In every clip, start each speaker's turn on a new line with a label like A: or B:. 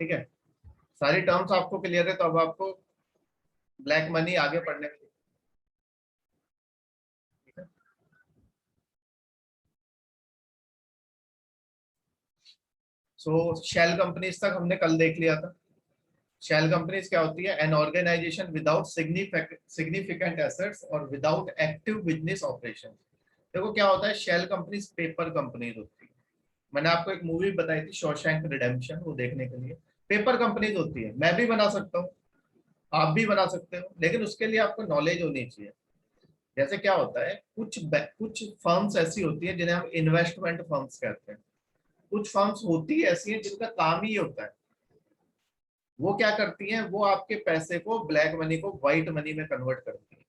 A: ठीक है, सारी टर्म्स आपको क्लियर है, तो अब आपको ब्लैक मनी आगे पढ़ने में, ठीक है। सो शेल कंपनीज तक हमने कल देख लिया था। शेल कंपनीज क्या होती है? An organisation without significant assets और विदाउट एक्टिव बिजनेस ऑपरेशन। देखो क्या होता है, शेल कंपनीज पेपर कंपनीज होती है। मैंने आपको एक मूवी बताई थी शॉशैंक रिडेम्पशन, वो देखने के लिए। पेपर कंपनीज होती है, मैं भी बना सकता हूँ, आप भी बना सकते हो, लेकिन उसके लिए आपको नॉलेज होनी चाहिए। जैसे क्या होता है, कुछ फर्म्स ऐसी होती है जिन्हें हम इन्वेस्टमेंट फर्म्स कहते हैं। कुछ फर्म्स होती है ऐसी हैं जिनका काम ही होता है, वो क्या करती हैं, वो आपके पैसे को, ब्लैक मनी को व्हाइट मनी में कन्वर्ट करती है।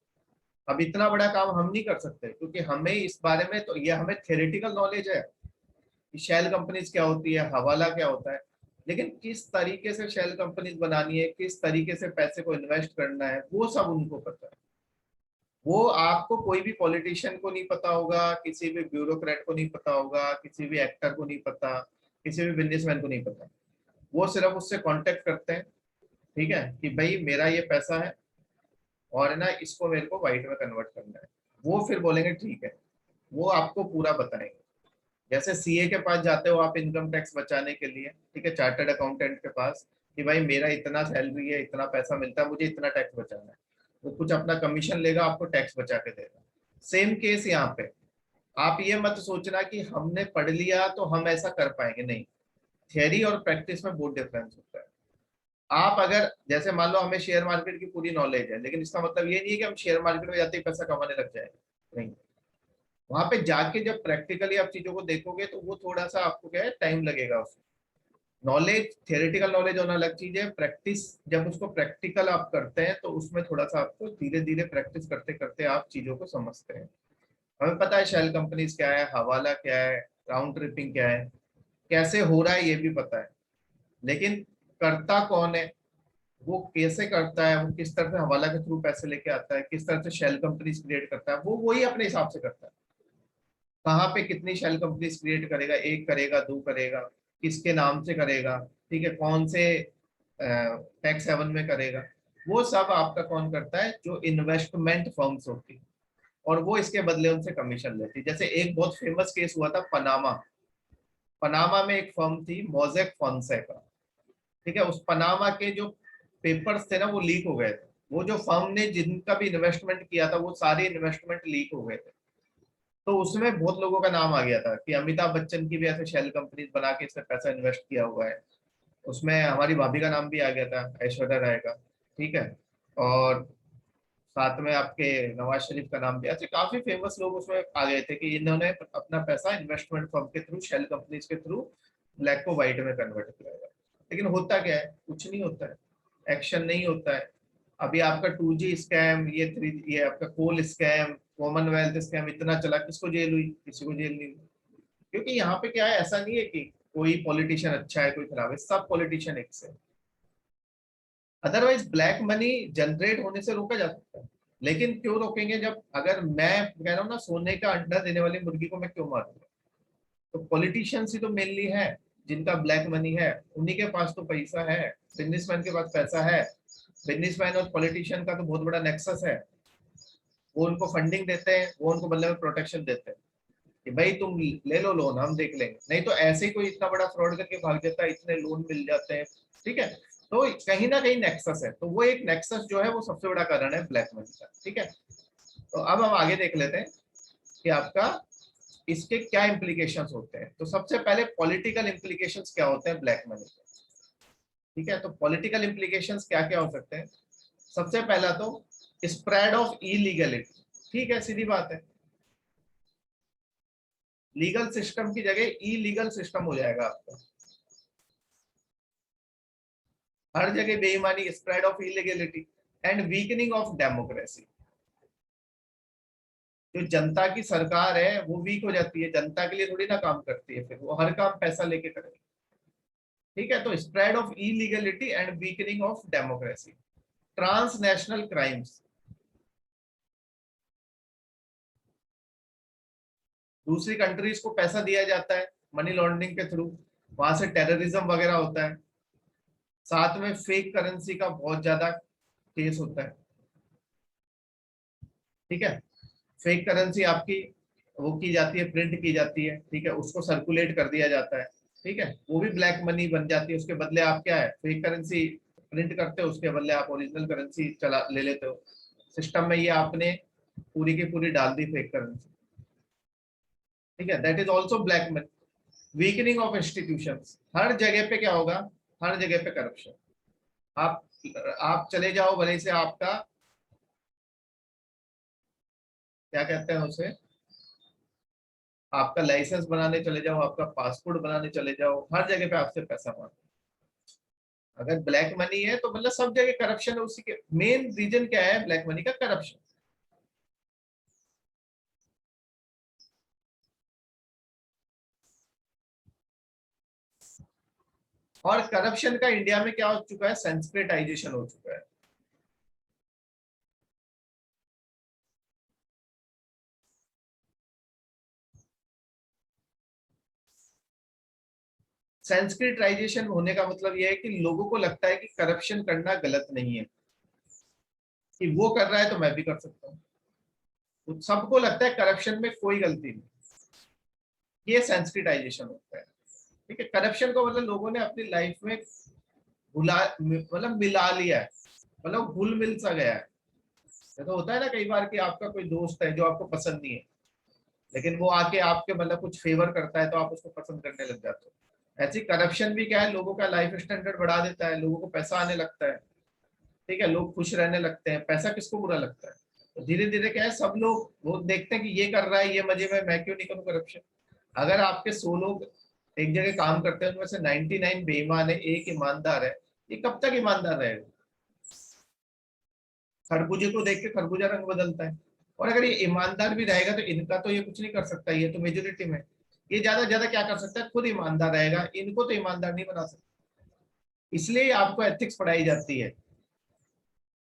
A: अब इतना बड़ा काम हम नहीं कर सकते, क्योंकि हमें इस बारे में, तो ये हमें थ्योरेटिकल नॉलेज है कि शेल कंपनीज क्या होती है, हवाला क्या होता है, लेकिन किस तरीके से शेल कंपनीज बनानी है, किस तरीके से पैसे को इन्वेस्ट करना है, वो सब उनको पता है। वो आपको, कोई भी पॉलिटिशियन को नहीं पता होगा, किसी भी ब्यूरोक्रेट को नहीं पता होगा, किसी भी एक्टर को नहीं पता, किसी भी बिजनेसमैन को नहीं पता। वो सिर्फ उससे कांटेक्ट करते हैं, ठीक है, कि भाई मेरा ये पैसा है और है ना, इसको मेरे को व्हाइट में कन्वर्ट करना है। वो फिर बोलेंगे ठीक है, वो आपको पूरा बताएंगे। जैसे सीए के पास जाते हो आप इनकम टैक्स बचाने के लिए, ठीक है, चार्टर्ड अकाउंटेंट के पास, कि भाई मेरा इतना सैलरी है, इतना पैसा मिलता है, मुझे इतना टैक्स बचाना है। वो कुछ अपना कमीशन लेगा, आपको टैक्स बचा के देगा। सेम केस यहाँ पे। आप ये मत सोचना कि हमने पढ़ लिया तो हम ऐसा कर पाएंगे, नहीं। थियरी और प्रैक्टिस में बहुत डिफरेंस होता है। आप अगर, जैसे मान लो हमें शेयर मार्केट की पूरी नॉलेज है, लेकिन इसका मतलब ये नहीं है कि हम शेयर मार्केट में जाते ही पैसा कमाने लग जाएंगे, नहीं। वहां पे जाके जब प्रैक्टिकली आप चीजों को देखोगे तो वो थोड़ा सा आपको क्या है, टाइम लगेगा उसमें। नॉलेज, थियोरेटिकल नॉलेज होना अलग चीज है, प्रैक्टिस, जब उसको प्रैक्टिकल आप करते हैं तो उसमें थोड़ा सा आपको धीरे धीरे प्रैक्टिस करते करते आप चीजों को समझते हैं। हमें पता है शेल कंपनीज क्या है, हवाला क्या है, राउंड ट्रिपिंग क्या है, कैसे हो रहा है ये भी पता है, लेकिन करता कौन है, वो कैसे करता है, वो किस तरह से हवाला के थ्रू पैसे लेके आता है, किस तरह से शेल कंपनीज क्रिएट करता है, वो वही अपने हिसाब से करता है। कहाँ पे कितनी शेल कंपनीज क्रिएट करेगा, एक करेगा, दो करेगा, किसके नाम से करेगा, ठीक है, कौन से टैक्स हेवन में करेगा, वो सब आपका कौन करता है, जो इन्वेस्टमेंट फर्म्स होती है, और वो इसके बदले उनसे कमीशन लेती है। जैसे एक बहुत फेमस केस हुआ था पनामा। पनामा में एक फर्म थी मोजेक फोंसेका, ठीक है, उस पनामा के जो पेपर्स थे ना, वो लीक हो गए थे। वो जो फर्म ने जिनका भी इन्वेस्टमेंट किया था, वो सारे इन्वेस्टमेंट लीक हो गए थे। तो उसमें बहुत लोगों का नाम आ गया था कि अमिताभ बच्चन की भी ऐसे शेल कंपनीज बना के इसने पैसा इन्वेस्ट किया हुआ है। उसमें हमारी भाभी का नाम भी आ गया था, ऐश्वर्या राय का, ठीक है, और साथ में आपके नवाज शरीफ का नाम भी, ऐसे काफी फेमस लोग उसमें आ गए थे कि इन्होंने अपना पैसा इन्वेस्टमेंट फर्म के थ्रू, शेल कंपनीज के थ्रू ब्लैक को व्हाइट में कन्वर्ट किया है। लेकिन होता क्या है, कुछ नहीं होता है, एक्शन नहीं होता है। अभी आपका 2G स्कैम, ये आपका कोल स्कैम, कॉमनवेल्थ स्कैम इतना चला, किसको जेल हुई? किसी को जेल नहीं हुई। क्योंकि यहाँ पे क्या है, ऐसा नहीं है कि कोई पॉलिटिशियन अच्छा है कोई खराब है, सब पॉलिटिशियन एक से। अदरवाइज ब्लैक मनी जनरेट होने से रोका जा सकता है। लेकिन क्यों रोकेंगे, जब, अगर मैं कह रहा हूँ ना, सोने का अंडा देने वाली मुर्गी को मैं क्यों मारूंगा? तो पॉलिटिशियंस ही तो मेनली है जिनका ब्लैक मनी है, उन्हीं के पास तो पैसा है, बिजनेसमैन के पास पैसा है। बिजनेसमैन और पॉलिटिशियन का तो बहुत बड़ा नेक्सस है। वो उनको फंडिंग देते हैं, वो उनको बदले में प्रोटेक्शन देते हैं कि भाई तुम ले लो लोन, हम देख लेंगे। नहीं तो ऐसे ही कोई इतना बड़ा फ्रॉड करके भाग जाता है, इतने लोन मिल जाते हैं, ठीक है। तो कहीं ना कहीं नेक्सस है, तो वो एक नेक्सस जो है वो सबसे बड़ा कारण है ब्लैक मनी का, ठीक है। तो अब हम आगे देख लेते हैं कि आपका इसके क्या इम्प्लीकेशंस होते हैं। तो सबसे पहले पॉलिटिकल इम्प्लीकेशंस क्या होते हैं ब्लैक मनी के, ठीक है। तो पॉलिटिकल इम्प्लीकेशंस क्या क्या हो सकते हैं? सबसे पहला तो स्प्रेड ऑफ इलीगलिटी, ठीक है, सीधी बात है। लीगल सिस्टम की जगह इलीगल सिस्टम हो जाएगा आपका, हर जगह बेईमानी, spread of illegality and weakening of democracy. जो जनता की सरकार है वो वीक हो जाती है, जनता के लिए थोड़ी ना काम करती है, फिर वो हर काम पैसा लेके करेगी, ठीक है। तो spread of illegality and weakening of democracy. Transnational crimes, दूसरी कंट्रीज को पैसा दिया जाता है मनी लॉन्ड्रिंग के थ्रू, वहां से टेररिज्म वगैरह होता है, साथ में फेक करेंसी का बहुत ज्यादा केस होता है। ठीक है, फेक करेंसी आपकी वो की जाती है, प्रिंट की जाती है, ठीक है, उसको सर्कुलेट कर दिया जाता है, ठीक है, वो भी ब्लैक मनी बन जाती है। उसके बदले आप क्या है, फेक करेंसी प्रिंट करते हो, उसके बदले आप ओरिजिनल करेंसी चला ले लेते हो सिस्टम में, ये आपने पूरी की पूरी डाल दी फेक करेंसी। ठीक है, that is also black money. Weakening of institutions, हर जगह पे क्या होगा, हर जगह पे करप्शन। आप आप चले जाओ भले से आपका क्या कहते हैं उसे, आपका लाइसेंस बनाने चले जाओ, आपका पासपोर्ट बनाने चले जाओ, हर जगह पे आपसे पैसा मांगो। अगर ब्लैक मनी है तो मतलब सब जगह करप्शन है। उसी के मेन रीजन क्या है ब्लैक मनी का, करप्शन। और करप्शन का इंडिया में क्या हो चुका है, संस्कृताइजेशन हो चुका है। संस्कृताइजेशन होने का मतलब यह है कि लोगों को लगता है कि करप्शन करना गलत नहीं है, कि वो कर रहा है तो मैं भी कर सकता हूँ। तो सबको लगता है करप्शन में कोई गलती नहीं। ये संस्कृताइजेशन होता है। ठीक है, करप्शन को मतलब लोगों ने अपनी लाइफ में भुला, मतलब मिला लिया है, मतलब घुल मिल सा गया है। तो होता है ना कई बार कि आपका कोई दोस्त है जो आपको पसंद नहीं है, लेकिन वो आके आपके मतलब कुछ फेवर करता है तो आप उसको पसंद करने लग जाते हो। ऐसी करप्शन भी क्या है, लोगों का लाइफ स्टैंडर्ड बढ़ा देता है, लोगों को पैसा आने लगता है, ठीक है, लोग खुश रहने लगते हैं। पैसा किसको बुरा लगता है? तो धीरे धीरे क्या है, सब लोग वो देखते हैं कि ये कर रहा है, ये मजे में, मैं क्यों नहीं करूँ करप्शन। अगर आपके 100 लोग एक जगह काम करते हैं, उनमें से 99 बेईमान है, एक ईमानदार है, ये कब तक ईमानदार रहेगा? खरबूजे को देख के खरबूजा रंग बदलता है। और अगर ये ईमानदार भी रहेगा तो इनका तो ये कुछ नहीं कर सकता, ये तो मेजोरिटी में, ये ज्यादा से ज्यादा क्या कर सकता है, खुद ईमानदार रहेगा, इनको तो ईमानदार नहीं बना सकता। इसलिए आपको एथिक्स पढ़ाई जाती है।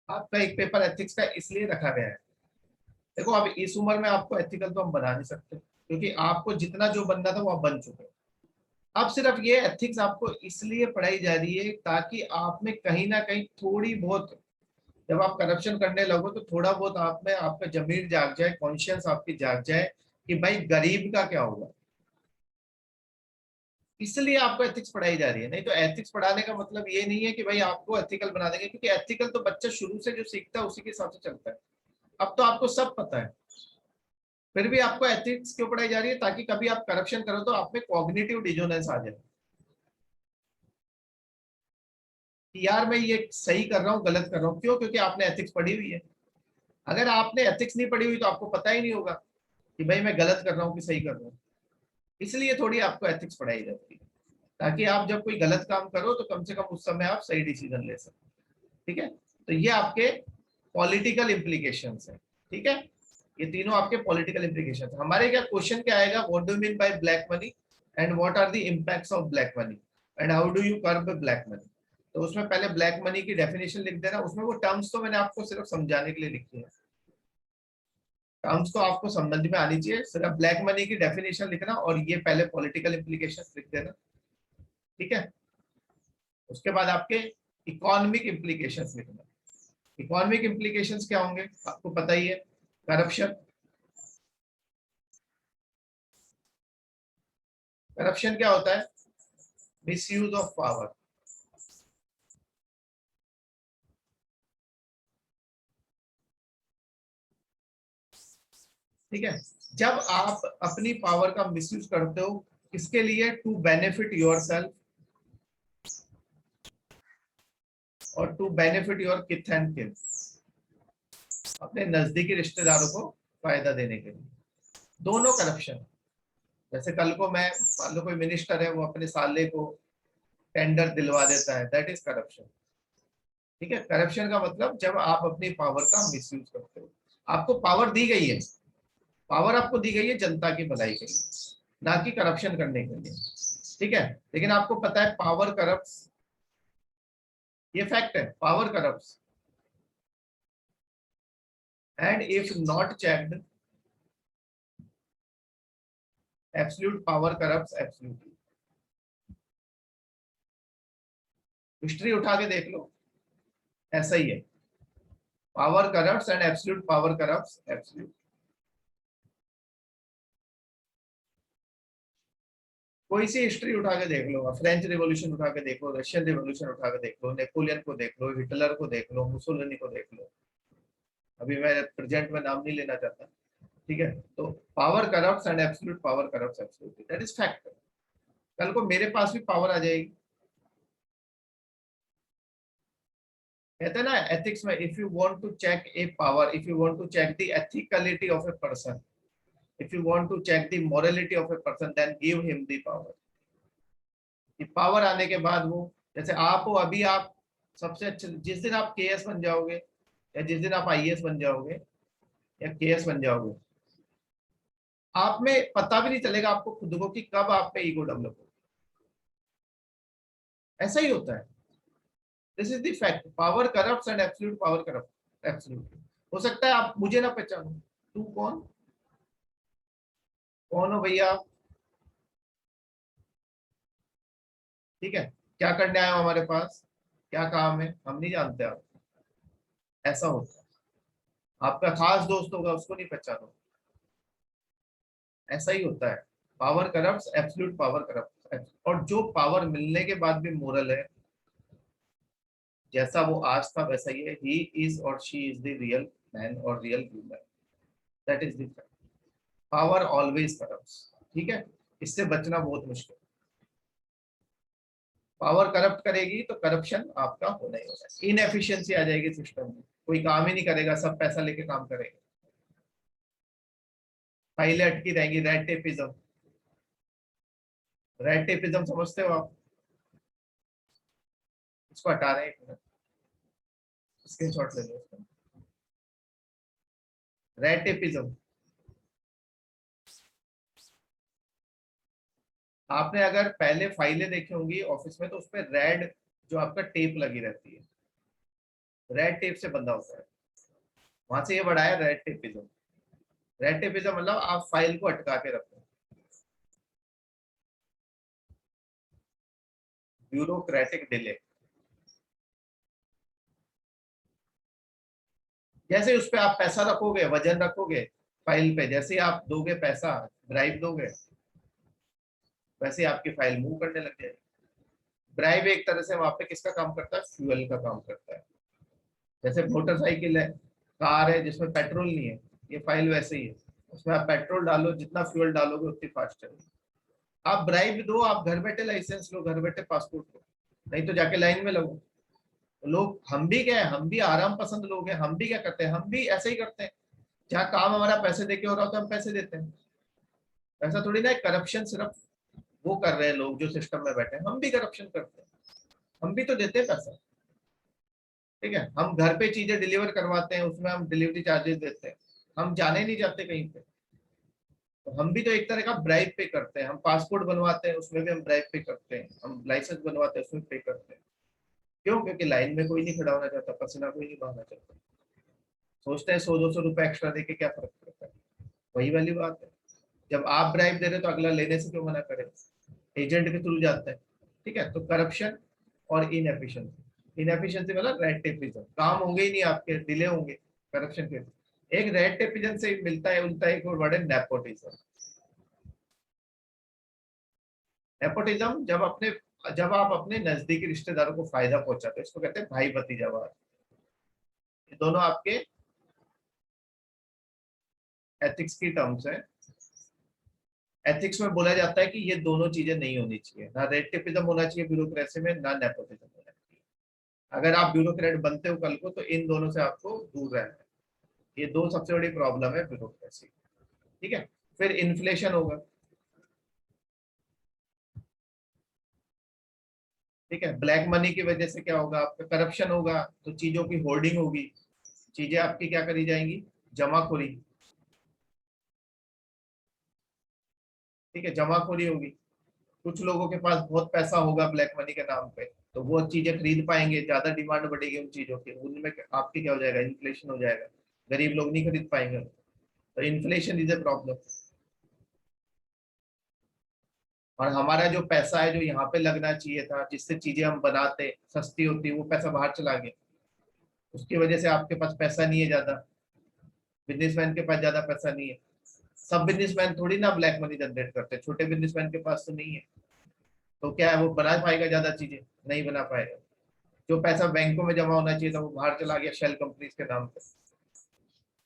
A: आपका एक पेपर एथिक्स का इसलिए रखा गया है। देखो अब इस उम्र में आपको एथिकल तो हम बना नहीं सकते, क्योंकि आपको जितना जो बनना था वो आप बन चुके हो। अब सिर्फ ये एथिक्स आपको इसलिए पढ़ाई जा रही है ताकि आप में कहीं ना कहीं थोड़ी बहुत, जब आप करप्शन करने लगो तो थोड़ा बहुत आप में आपका जमीर जाग जाए, कॉन्शियस आपकी जाग जाए कि भाई गरीब का क्या होगा। इसलिए आपको एथिक्स पढ़ाई जा रही है। नहीं तो एथिक्स पढ़ाने का मतलब ये नहीं है कि भाई आपको एथिकल बना देंगे, क्योंकि एथिकल तो बच्चा शुरू से जो सीखता है उसी के हिसाब से चलता है। अब तो आपको सब पता है, फिर भी आपको एथिक्स क्यों पढ़ाई जा रही है, ताकि कभी आप करप्शन करो तो आप में कॉग्निटिव डिजोनेंस आ जाए कि यार मैं ये सही कर रहा हूँ गलत कर रहा हूँ, क्यों? क्योंकि आपने एथिक्स पढ़ी हुई है। अगर आपने एथिक्स नहीं पढ़ी हुई तो आपको पता ही नहीं होगा कि भाई मैं गलत कर रहा हूँ कि सही कर रहा हूँ। इसलिए थोड़ी आपको एथिक्स पढ़ाई जाती है, ताकि आप जब कोई गलत काम करो तो कम से कम उस समय आप सही डिसीजन ले सको। ठीक है, तो ये आपके पॉलिटिकल इम्प्लीकेशन है। ठीक है, ये तीनों आपके पॉलिटिकल इम्प्लीकेशन। हमारे क्या क्वेश्चन क्या आएगा, what do mean by black money and what are the impacts of black money and how do you curb black money. तो उसमें पहले ब्लैक मनी की डेफिनेशन लिख देना, उसमें वो टर्म्स तो मैंने आपको सिर्फ समझाने के लिए लिखी है, टर्म्स तो आपको समझ में आनी चाहिए। सिर्फ ब्लैक मनी की डेफिनेशन लिखना और ये पहले पॉलिटिकल इम्प्लीकेशन लिख देना। ठीक है, उसके बाद आपके इकोनॉमिक इम्प्लीकेशंस लिखना। इकोनॉमिक इम्प्लीकेशंस क्या होंगे आपको पता ही है, करप्शन। करप्शन क्या होता है, मिसयूज ऑफ पावर। ठीक है, जब आप अपनी पावर का मिसयूज करते हो, किसके लिए, टू बेनिफिट योर सेल्फ और to benefit your kith and kin, अपने नजदीकी रिश्तेदारों को फायदा देने के लिए, दोनों करप्शन। जैसे कल को मैं, मान लो कोई मिनिस्टर है, वो अपने साले को टेंडर दिलवा देता है, दैट इज करप्शन। ठीक है, करप्शन का मतलब जब आप अपनी पावर का मिसयूज करते हो। आपको पावर दी गई है, पावर आपको दी गई है जनता की भलाई के लिए, ना कि करप्शन करने के लिए। ठीक है, लेकिन आपको पता है पावर करप्ट, ये फैक्ट है, power corrupt and if not checked absolute power corrupt absolutely. History उठा के देख लो, ऐसा ही है। Power corrupts and absolute power corrupts absolute. कोई सी हिस्ट्री उठा के देख लो, फ्रेंच रिवॉल्यूशन उठा के देखो, रशियन रिवॉल्यूशन उठा के देख लो, नेपोलियन को देख लो, हिटलर को देख लो, मुसोलिनी को देख लो। अभी मैं प्रेजेंट में नाम नहीं लेना चाहता, ठीक है। तो power corrupts and absolute power corrupts absolutely, that is fact. कल को मेरे पास भी पावर आ जाएगी। कहते हैं ना एथिक्स में, if you want to check a power, if you want to check the ethicality of a person, if you want to check the morality of a person, then give him the power. कि power आने के बाद वो, जैसे आप हो अभी, आप सबसे अच्छे, जिस दिन आप केएस बन जाओगे या जिस दिन आप आईएएस बन जाओगे या केएस बन जाओगे, आप में पता भी नहीं चलेगा आपको खुद को कि कब आप पे ईगो डेवलप हो। ऐसा ही होता है। This is the fact, power corrupts and absolute power corrupt absolute. हो सकता है आप मुझे ना पहचानो, तू कौन, कौन हो भैया आप, ठीक है, क्या करने आए हो हमारे पास, क्या काम है, हम नहीं जानते आप। ऐसा होता है। आपका खास दोस्त होगा, उसको नहीं पहचानो। ऐसा ही होता है। Power corrupts, absolute power corrupt. और जो पावर मिलने के बाद भी मोरल है, जैसा वो आज था वैसा ही है, ही इज और she is the real man और real woman, that is the fact. Power always corrupts, ठीक है, इससे बचना बहुत मुश्किल। पावर करप्ट करेगी तो करप्शन आपका होना ही होना है, इनएफिशिएंसी आ जाएगी सिस्टम में, कोई काम ही नहीं करेगा, सब पैसा लेके काम करेगा, फाइलें अटकी रहेंगी, रेड टेपिज्म। रेड टेपिज्म समझते हो आप? इसको हटा रहे हैं, एक मिनट, स्क्रीनशॉट ले लो इसका। रेड टेपिज्म, आपने अगर पहले फाइलें देखी होंगी ऑफिस में, तो उस पर रेड जो आपका टेप लगी रहती है, रेड टेप से बंधा होता है, वहां से ये बढ़ा है रेड टेपिज्म। रेड टेपिज्म मतलब आप फाइल को अटका के रखो, ब्यूरोक्रेटिक डिले। जैसे उस पे आप पैसा रखोगे, वजन रखोगे फाइल पे, जैसे ही आप दोगे पैसा, ब्राइब दोगे, वैसे ही आपकी फाइल मूव करने लग जाएगी। ब्राइब एक तरह से वहां पे किसका काम करता है, फ्यूल का काम करता है। जैसे मोटरसाइकिल है, कार है जिसमें पेट्रोल नहीं है, ये फाइल वैसे ही है, उसमें आप पेट्रोल डालो, जितना फ्यूल डालोगे उतनी फास्ट चलेगी। आप ब्राइब दो, आप घर बैठे लाइसेंस लो, घर बैठे पासपोर्ट लो, नहीं तो जाके लाइन में लगो। तो लोग, हम भी क्या है, हम भी आराम पसंद लोग हैं, हम भी क्या करते हैं, हम भी ऐसे ही करते हैं। जहाँ काम हमारा पैसे देके हो रहा होता है हम पैसे देते हैं। ऐसा थोड़ी ना है करप्शन सिर्फ वो कर रहे हैं लोग जो सिस्टम में बैठे हैं, हम भी करप्शन करते हैं, हम भी तो देते हैं पैसा, ठीक है। हम घर पे चीजें डिलीवर करवाते हैं, उसमें हम डिलीवरी चार्जेस देते हैं, हम जाने नहीं जाते कहीं पे, तो हम भी तो एक तरह का ब्राइब पे करते हैं। हम पासपोर्ट बनवाते हैं, उसमें भी हम ब्राइब पे करते हैं, हम लाइसेंस बनवाते हैं, उसमें पे करते हैं। क्यों? क्योंकि लाइन में कोई नहीं खड़ा होना चाहता, पसीना कोई नहीं बहाना चाहता, सोचते हैं 100-200 रुपए एक्स्ट्रा देके क्या फर्क पड़ता है। वही वाली बात है, जब आप ब्राइब दे रहे हो तो अगला लेने से क्यों मना करे, एजेंट के थ्रू जाता है, ठीक है। तो करप्शन और इनएफिशिएंसी, इनएफिशिएंसी मतलब रेड टेपिज्म, काम होंगे ही नहीं आपके, डिले होंगे करप्शन के। एक रेड टेपिज्म से मिलता है उल्टा एक और वर्ड है नेपोटिज्म। नेपोटिज्म जब आप अपने नजदीकी रिश्तेदारों को फायदा पहुंचाते हो, इसको कहते हैं भाई भतीजावाद। ये दोनों आपके एथिक्स की टर्म्स है। एथिक्स में बोला जाता है कि ये दोनों चीजें नहीं होनी चाहिए, ना रेड टेपिज्म होना चाहिए ब्यूरोक्रेसी में, ना नेपोटिज्म होना चाहिए। अगर आप ब्यूरोक्रेट बनते हो कल को, तो इन दोनों से आपको दूर रहना है। ये दो सबसे बड़ी प्रॉब्लम है ब्यूरोक्रेसी, ठीक है। फिर इन्फ्लेशन होगा, ठीक है, ब्लैक मनी की वजह से क्या होगा, आपका करप्शन होगा, तो चीजों की होर्डिंग होगी, चीजें आपकी क्या करी जाएंगी, जमाखोरी, ठीक है, जमाखोरी होगी। कुछ लोगों के पास बहुत पैसा होगा ब्लैक मनी के नाम पे, तो वो चीजें खरीद पाएंगे, ज्यादा डिमांड बढ़ेगी उन चीजों की, उनमें आपकी क्या हो जाएगा, इन्फ्लेशन हो जाएगा, गरीब लोग नहीं खरीद पाएंगे। तो इन्फ्लेशन इज ए प्रॉब्लम। और हमारा जो पैसा है जो यहाँ पे लगना चाहिए था, जिससे चीजें हम बनाते सस्ती होती, वो पैसा बाहर चला गया। उसकी वजह से आपके पास पैसा नहीं है ज्यादा, बिजनेसमैन के पास ज्यादा पैसा नहीं है। सब बिजनेसमैन थोड़ी ना ब्लैक मनी जनरेट करते, छोटे बिजनेसमैन के पास तो नहीं है। तो क्या है, वो बना पाएगा ज्यादा चीजें? नहीं बना पाएगा। जो पैसा बैंकों में जमा होना चाहिए था वो बाहर चला गया शेल कंपनीज के नाम पे।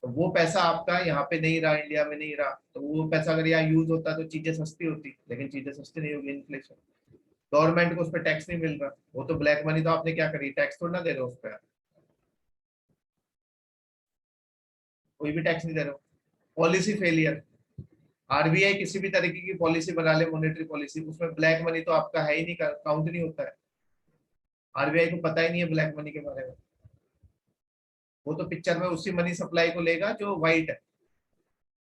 A: तो वो पैसा आपका यहाँ पे नहीं रहा, इंडिया में नहीं रहा, तो वो पैसा अगर यहाँ यूज होता तो चीजें सस्ती होती, लेकिन चीजें सस्ती नहीं होगी, इन्फ्लेशन। गवर्नमेंट को उस पर टैक्स नहीं मिल रहा, वो तो ब्लैक मनी, तो आपने क्या करी, टैक्स थोड़ा ना दे रहे हो उस पर, कोई भी टैक्स नहीं दे रहे हो। पॉलिसी फेलियर, आरबीआई किसी भी तरीके की पॉलिसी बना ले, मॉनेटरी पॉलिसी, उसमें ब्लैक मनी तो आपका है ही नहीं, काउंट नहीं होता है। आरबीआई को पता ही नहीं है ब्लैक मनी के बारे में। वो तो पिक्चर में उसी मनी सप्लाई को लेगा जो व्हाइट है।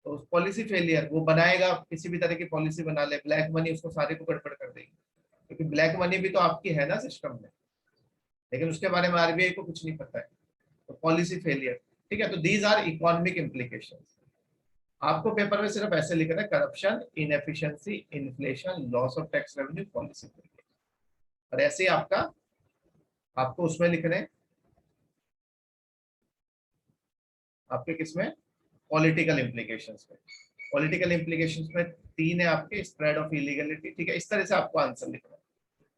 A: तो पॉलिसी फेलियर, वो बनाएगा किसी भी तरह की पॉलिसी बना ले, ब्लैक मनी उसको सारे को गड़बड़ कर देगी, क्योंकि ब्लैक मनी भी तो आपकी है ना सिस्टम में, लेकिन उसके बारे में आरबीआई को कुछ नहीं पता है। तो पॉलिसी फेलियर, ठीक है। तो दीज आर इकोनॉमिक इम्प्लीकेशन। आपको पेपर में सिर्फ ऐसे लिखना है, corruption, inefficiency, inflation, loss of tax revenue, policy failure. और ऐसे ही आपका, आपको उसमें लिखने, आपके किसमें, पॉलिटिकल इम्प्लीकेशंस में। पॉलिटिकल इम्प्लीकेशंस में तीन है आपके, स्प्रेड ऑफ इलीगलिटी, ठीक है। इस तरह से आपको आंसर लिखना है,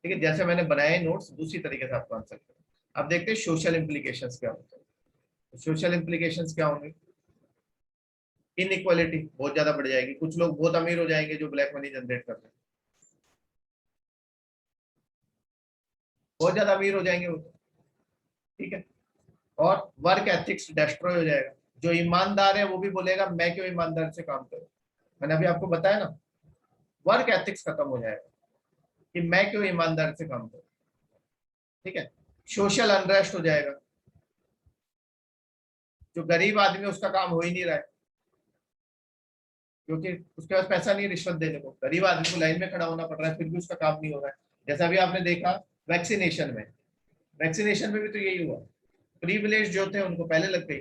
A: ठीक है। जैसे मैंने बनाए नोट्स, दूसरी तरीके से आपको आंसर लिखना है। अब देखते हैं सोशल इम्प्लीकेशंस क्या होते हैं। सोशल इम्प्लीकेशंस क्या होंगे, इनइक्वालिटी बहुत ज्यादा बढ़ जाएगी, कुछ लोग बहुत अमीर हो जाएंगे जो ब्लैक मनी जनरेट कर रहे हैं, बहुत ज्यादा अमीर हो जाएंगे वो तो, ठीक है। और वर्क एथिक्स डिस्ट्रॉय हो जाएगा, जो ईमानदार है वो भी बोलेगा मैं क्यों ईमानदार से काम करूं। मैंने अभी आपको बताया ना, वर्क एथिक्स खत्म हो जाएगा कि मैं क्यों ईमानदार से काम करूं, ठीक है। सोशल अनरेस्ट हो जाएगा, जो गरीब आदमी है उसका काम हो ही नहीं रहा है, क्योंकि उसके पास पैसा नहीं है रिश्वत देने को। गरीब आदमी को लाइन में खड़ा होना पड़ रहा है, फिर भी उसका काम नहीं हो रहा है। जैसा भी आपने देखा वैक्सीनेशन में, वैक्सीनेशन में भी तो यही हुआ, प्रिविलेज जो थे उनको पहले लग गई,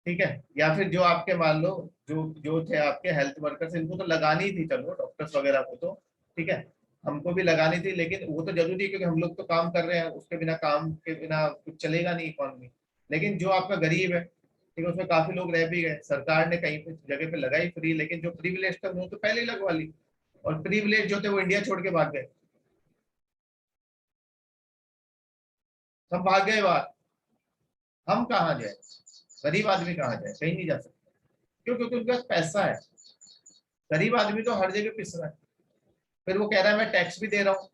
A: ठीक है। या फिर जो आपके मान लो, जो जो थे आपके हेल्थ वर्कर्स, इनको तो लगानी थी, चलो डॉक्टर्स वगैरह को तो, ठीक है, हमको भी लगानी थी, लेकिन वो तो जरूरी है क्योंकि हम लोग तो काम कर रहे हैं, उसके बिना, काम के बिना कुछ चलेगा नहीं इकॉनमी। लेकिन जो आपका गरीब है, ठीक है, उसमें काफी लोग रह भी गए, सरकार ने कहीं पे जगह पे लगाई फ्री, लेकिन जो प्रिविलेज थे उन्होंने तो पहले ही लगवा ली, और प्रिविलेज जो थे वो इंडिया छोड़ के भाग गए, सब भाग गए बाहर। हम कहाँ जाए, गरीब आदमी कहाँ जाए, कहीं नहीं जा सकता, क्यों, क्योंकि उनके पास पैसा है। गरीब आदमी तो हर जगह पिस रहा है, फिर वो कह रहा है मैं टैक्स भी दे रहा हूँ,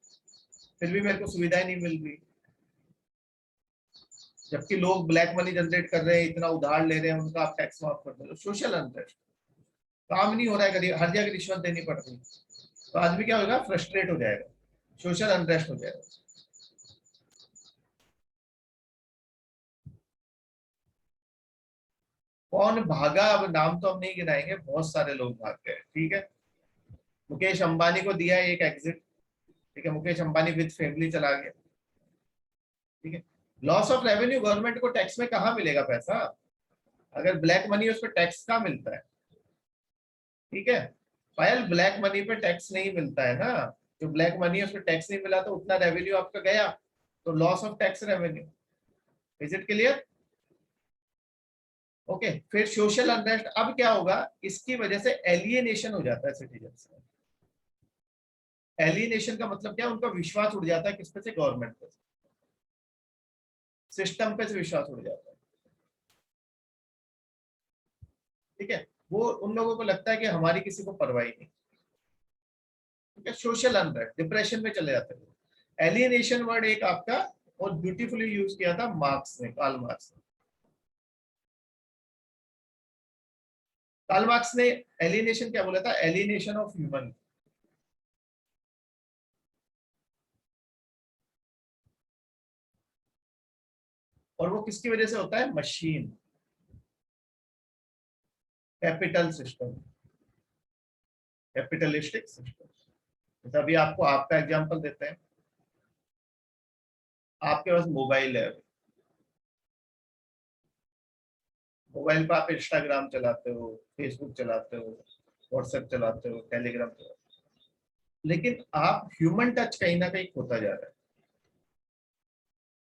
A: फिर भी मेरे को सुविधाएं नहीं मिल रही, जबकि लोग ब्लैक मनी जनरेट कर रहे हैं, इतना उधार ले रहे हैं, उनका आप टैक्स माफ कर दो। सोशल अनरेस्ट, काम नहीं हो रहा है, गरीब हर जगह रिश्वत देनी पड़ रही है, तो आदमी क्या होगा, फ्रस्ट्रेट हो जाएगा, सोशल अनरेस्ट हो जाएगा। कौन भागा, अब नाम तो हम नहीं गिनाएंगे, बहुत सारे लोग भाग गए, ठीक है। मुकेश अंबानी को दिया है एक एग्जिट, ठीक है, मुकेश अंबानी विद फैमिली चला गया, ठीक है। लॉस ऑफ रेवेन्यू, गवर्नमेंट को टैक्स में कहाँ मिलेगा पैसा, अगर ब्लैक मनी है उस पर टैक्स कहाँ मिलता है, ठीक है। पायल, ब्लैक मनी पे टैक्स नहीं मिलता है ना, जो ब्लैक मनी है उस पर टैक्स नहीं मिला तो उतना रेवेन्यू आपका गया, तो loss of tax revenue. Is it clear? Okay. फिर सोशल अनरेस्ट, अब क्या होगा, इसकी वजह से एलियनेशन हो जाता है सिटीजन से। एलियनेशन का मतलब क्या, उनका विश्वास उड़ जाता है किस पे से, गवर्नमेंट पे, सिस्टम पे से विश्वास उड़ जाता है, ठीक है। वो उन लोगों को लगता है कि हमारी किसी को परवाही नहीं, ठीक है। सोशल अनरेस्ट, डिप्रेशन में चले जाते हैं। एलियनेशन वर्ड एक आपका और ब्यूटीफुली यूज किया था मार्क्स ने, कार्ल मार्क्स ने। कार्ल मार्क्स ने एलियनेशन क्या बोला था, एलियनेशन ऑफ ह्यूमन, और वो किसकी वजह से होता है, machine, capital system, capitalistic system. अभी आपको आपका एग्जांपल देते हैं, आपके पास मोबाइल है, मोबाइल पर आप इंस्टाग्राम चलाते हो, फेसबुक चलाते हो, व्हाट्सएप चलाते हो, टेलीग्राम चलाते हो, लेकिन आप ह्यूमन टच कहीं ना कहीं खोता जा रहा है।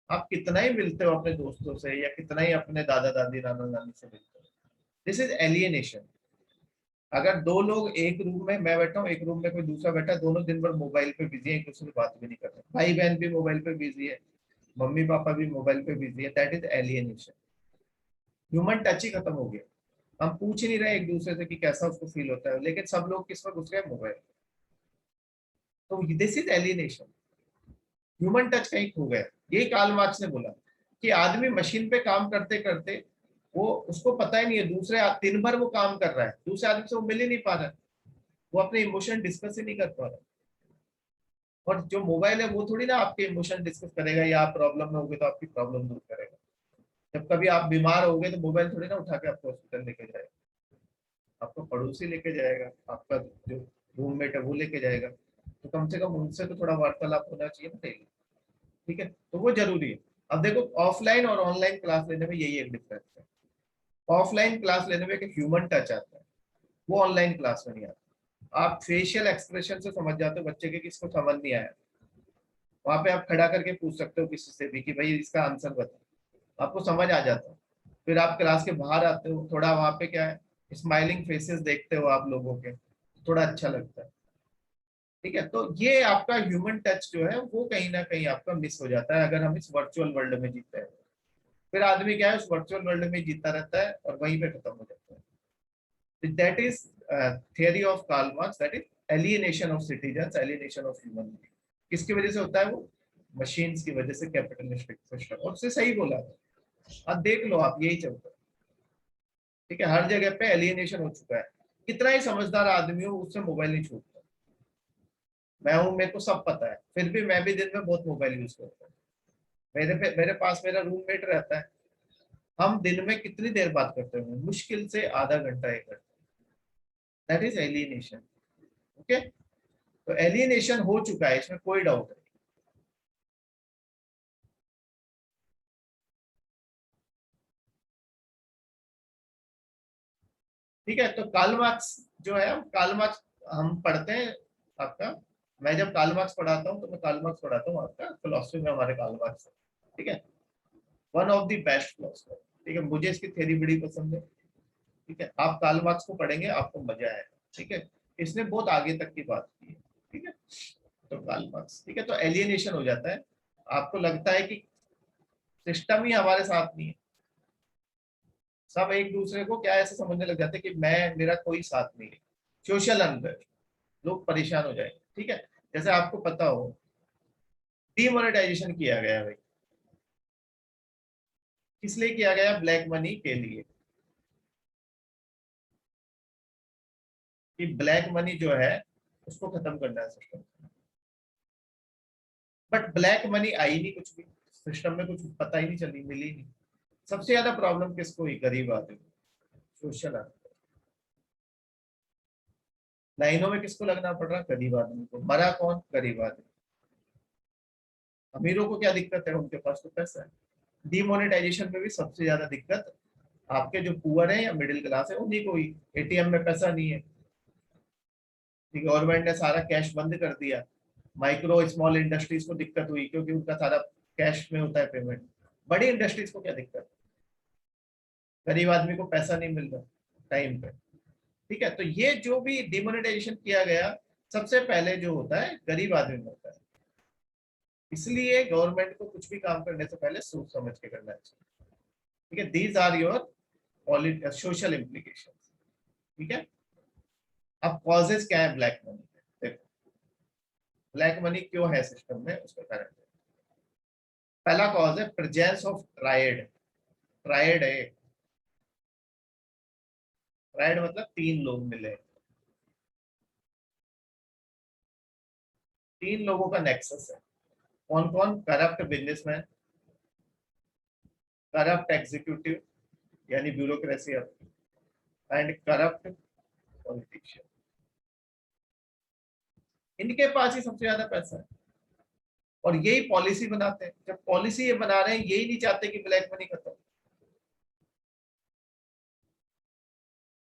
A: आप कितना ही मिलते हो अपने दोस्तों से या कितना ही अपने दादा दादी नाना नानी से मिलते हो, दिस इज एलियनेशन। अगर दो लोग एक रूम में, मैं बैठा हूँ एक रूम में, कोई दूसरा बैठा है, दोनों दिन भर मोबाइल पे बिजी है, एक दूसरे से बात भी नहीं कर रहे, भाई बहन भी मोबाइल पे बिजी है, मम्मी पापा भी मोबाइल पे बिजी है, that is alienation. Human touch ही खत्म हो गया। हम पूछ ही नहीं रहे एक दूसरे से कि कैसा उसको फील होता है, लेकिन सब लोग किस पर घुस गए, मोबाइल। तो this is alienation. Human touch कहीं खो गया। यही कार्ल मार्क्स ने बोला कि आदमी मशीन पे काम करते करते, वो उसको पता ही नहीं है दूसरे दिन भर वो काम कर रहा है, दूसरे आदमी से वो मिल ही नहीं पा रहा है, वो अपने इमोशन डिस्कस ही नहीं कर पा रहा। और जो मोबाइल है वो थोड़ी ना आपके इमोशन डिस्कस करेगा, या आप प्रॉब्लम में होगे तो आपकी प्रॉब्लम दूर करेगा। जब कभी आप बीमार हो गए तो मोबाइल थोड़ी ना उठा के आपको हॉस्पिटल लेके जाएगा, आपको पड़ोसी लेके जाएगा, आपका जो रूममेट है वो लेके जाएगा। तो कम से कम उनसे तो थोड़ा वार्तालाप होना चाहिए ना डेली। ठीक है, तो वो जरूरी है। अब देखो, ऑफलाइन और ऑनलाइन क्लास लेने में यही एक डिफरेंस है। ऑफलाइन क्लास लेने में एक ह्यूमन टच आता है, वो ऑनलाइन क्लास में नहीं आता। आप फेशियल एक्सप्रेशन से समझ जाते हो बच्चे के किसको समझ नहीं आया। वहां पे आप खड़ा करके पूछ सकते हो किसी से भी कि भाई इसका आंसर बता, आपको समझ आ जाता है। फिर आप क्लास के बाहर आते हो, थोड़ा वहां पे क्या है, स्माइलिंग फेसेस देखते हो आप लोगों के, थोड़ा अच्छा लगता है। ठीक है, तो ये आपका ह्यूमन टच जो है वो कहीं ना कहीं आपका मिस हो जाता है अगर हम इस वर्चुअल वर्ल्ड में जीते हैं। फिर आदमी क्या है, उस वर्चुअल वर्ल्ड में जीता रहता है और वहीं पे खत्म हो जाता है। That is theory of Karl Marx, that is alienation of citizens, alienation of human being. किसकी वजह से होता है वो? मशीन्स की वजह से, कैपिटलिस्टिक सिस्टम। और उससे सही बोला था, अब देख लो आप, यही चलता है। ठीक है, हर जगह पे एलियनेशन हो चुका है। कितना ही समझदार आदमी हो, उससे मोबाइल नहीं छूटता। मैं हूं, मेरे को सब पता है, फिर भी मैं भी दिन में बहुत मोबाइल यूज करता हूँ। मेरे पास मेरा रूममेट रहता है, हम दिन में कितनी देर बात करते हैं? मुश्किल से आधा घंटा, 1 घंटा। That is alienation. ओके, तो एलियनेशन हो चुका है, इसमें कोई डाउट नहीं। ठीक है, तो कार्ल मार्क्स जो है, कार्ल मार्क्स हम पढ़ते हैं आपका। मैं जब कार्ल मार्क्स पढ़ाता हूँ तो मैं कार्ल मार्क्स पढ़ाता हूँ आपका फिलोसफी में, हमारे कार्ल मार्क्स है। ठीक है, one of the best philosopher. ठीक है, मुझे इसकी थ्योरी बड़ी पसंद है। ठीक है, आप कार्ल मार्क्स को पढ़ेंगे आपको मजा आएगा। ठीक है, इसने बहुत आगे तक की बात की है। ठीक है, तो कार्ल मार्क्स, ठीक है, तो एलियनेशन हो जाता है। आपको लगता है कि सिस्टम ही हमारे साथ नहीं है, सब एक दूसरे को क्या ऐसे समझने लग जाते हैं कि मैं, मेरा कोई साथ नहीं है। सोशल अंदर लोग परेशान हो जाएंगे। ठीक है, जैसे आपको पता हो, डीमोनेटाइजेशन किया गया भाई, किस लिए किया गया? ब्लैक मनी के लिए, कि ब्लैक मनी जो है उसको खत्म करना है system. But black money I नहीं, कुछ भी सिस्टम में कुछ पता ही नहीं चली, मिली नहीं। सबसे ज्यादा प्रॉब्लम किसको हुई? गरीब आदमी, सोशल आदमी। लाइनों में किसको लगना पड़ रहा? गरीब आदमी को। मरा कौन? गरीब आदमी। अमीरों को क्या दिक्कत है? उनके पास तो पैसा है। डिमोनेटाइजेशन में भी सबसे ज्यादा दिक्कत आपके जो पुअर है या मिडिल क्लास है उन्हीं को ही। एटीएम में पैसा नहीं है, गवर्नमेंट ने सारा कैश बंद कर दिया। माइक्रो स्मॉल इंडस्ट्रीज को दिक्कत हुई क्योंकि उनका सारा कैश में होता है पेमेंट। बड़ी इंडस्ट्रीज को क्या दिक्कत? गरीब आदमी को पैसा नहीं मिल रहा टाइम पे। ठीक है, तो ये जो भी डिमोनेटाइजेशन किया गया, सबसे पहले जो होता है गरीब आदमी में होता है। इसलिए गवर्नमेंट को कुछ भी काम करने से पहले सोच समझ के करना चाहिए। ठीक है, these are your social implication. ठीक है, अब कॉजेज क्या है ब्लैक मनी के? देखो, ब्लैक मनी क्यों है सिस्टम में, उसका कारण है। पहला कॉज है प्रेजेंस ऑफ ट्रायड। ट्रायड है, ट्रायड मतलब 3 लोग मिले, 3 लोगों का नेक्सस है। कौन कौन? करप्ट बिजनेसमैन, करप्ट एग्जीक्यूटिव यानी ब्यूरोक्रेसी आपकी, एंड करप्ट पॉलिटिशियन। इनके पास ही सबसे ज्यादा पैसा है और यही पॉलिसी बनाते हैं। जब पॉलिसी ये बना रहे हैं, यही नहीं चाहते कि ब्लैक मनी खत्म।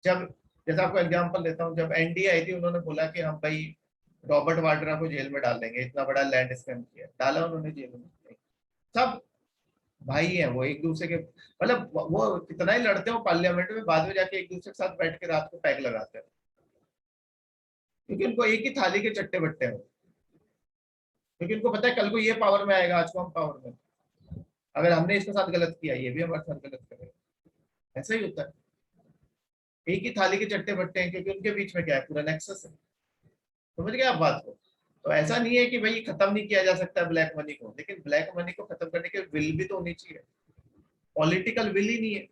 A: जब जैसे आपको एग्जांपल देता हूँ, जब एनडीए आई थी उन्होंने बोला कि हम भाई रॉबर्ट वाड्रा को जेल में डाल देंगे, इतना बड़ा लैंड स्कैम किया, डाला उन्होंने जेल में। सब भाई है वो एक दूसरे के, मतलब वो कितना ही लड़ते हो पार्लियामेंट में, बाद में जाके एक दूसरे के साथ बैठ के रात को पैक लगाते हैं, क्योंकि उनको एक ही थाली के चट्टे बट्टे हैं, क्योंकि उनको पता है कल को ये पावर में आएगा, आज को हम पावर में, अगर हमने इसके साथ गलत किया ये भी हमारे साथ गलत करेगा। ऐसा ही होता है, एक ही थाली के चट्टे बट्टे हैं, क्योंकि उनके बीच में क्या है, पूरा नेक्सस है। समझ गए आप बात को? तो ऐसा नहीं है कि भाई खत्म नहीं किया जा सकता ब्लैक मनी को, लेकिन ब्लैक मनी को खत्म करने के विल भी तो होनी चाहिए, पॉलिटिकल विल ही नहीं है।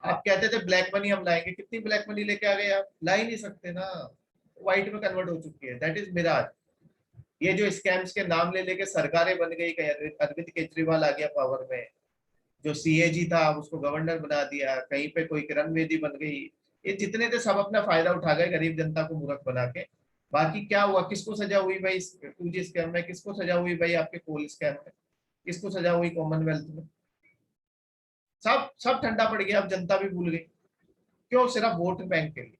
A: आप कहते थे ब्लैक मनी हम लाएंगे, कितनी ब्लैक मनी लेके आ गए, आप ला ही नहीं सकते ना, व्हाइट में कन्वर्ट हो चुकी है, दैट इज मिराज। ये जो स्कैम्स के नाम ले लेके सरकारें बन गई, कहीं अरविंद केजरीवाल आ गया पावर में, जो सीएजी था उसको गवर्नर बना दिया, कहीं पे कोई किरण बेदी बन गई, ये जितने थे सब अपना फायदा उठा गए गरीब जनता को मूर्ख बना के। बाकी क्या हुआ, किसको सजा हुई भाई 2G स्कैम में, किसको सजा हुई भाई आपके कोल स्कैम में, किसको सजा हुई कॉमनवेल्थ में? सब सब ठंडा पड़ गया, अब जनता भी भूल गई। क्यों? सिर्फ वोट बैंक के लिए।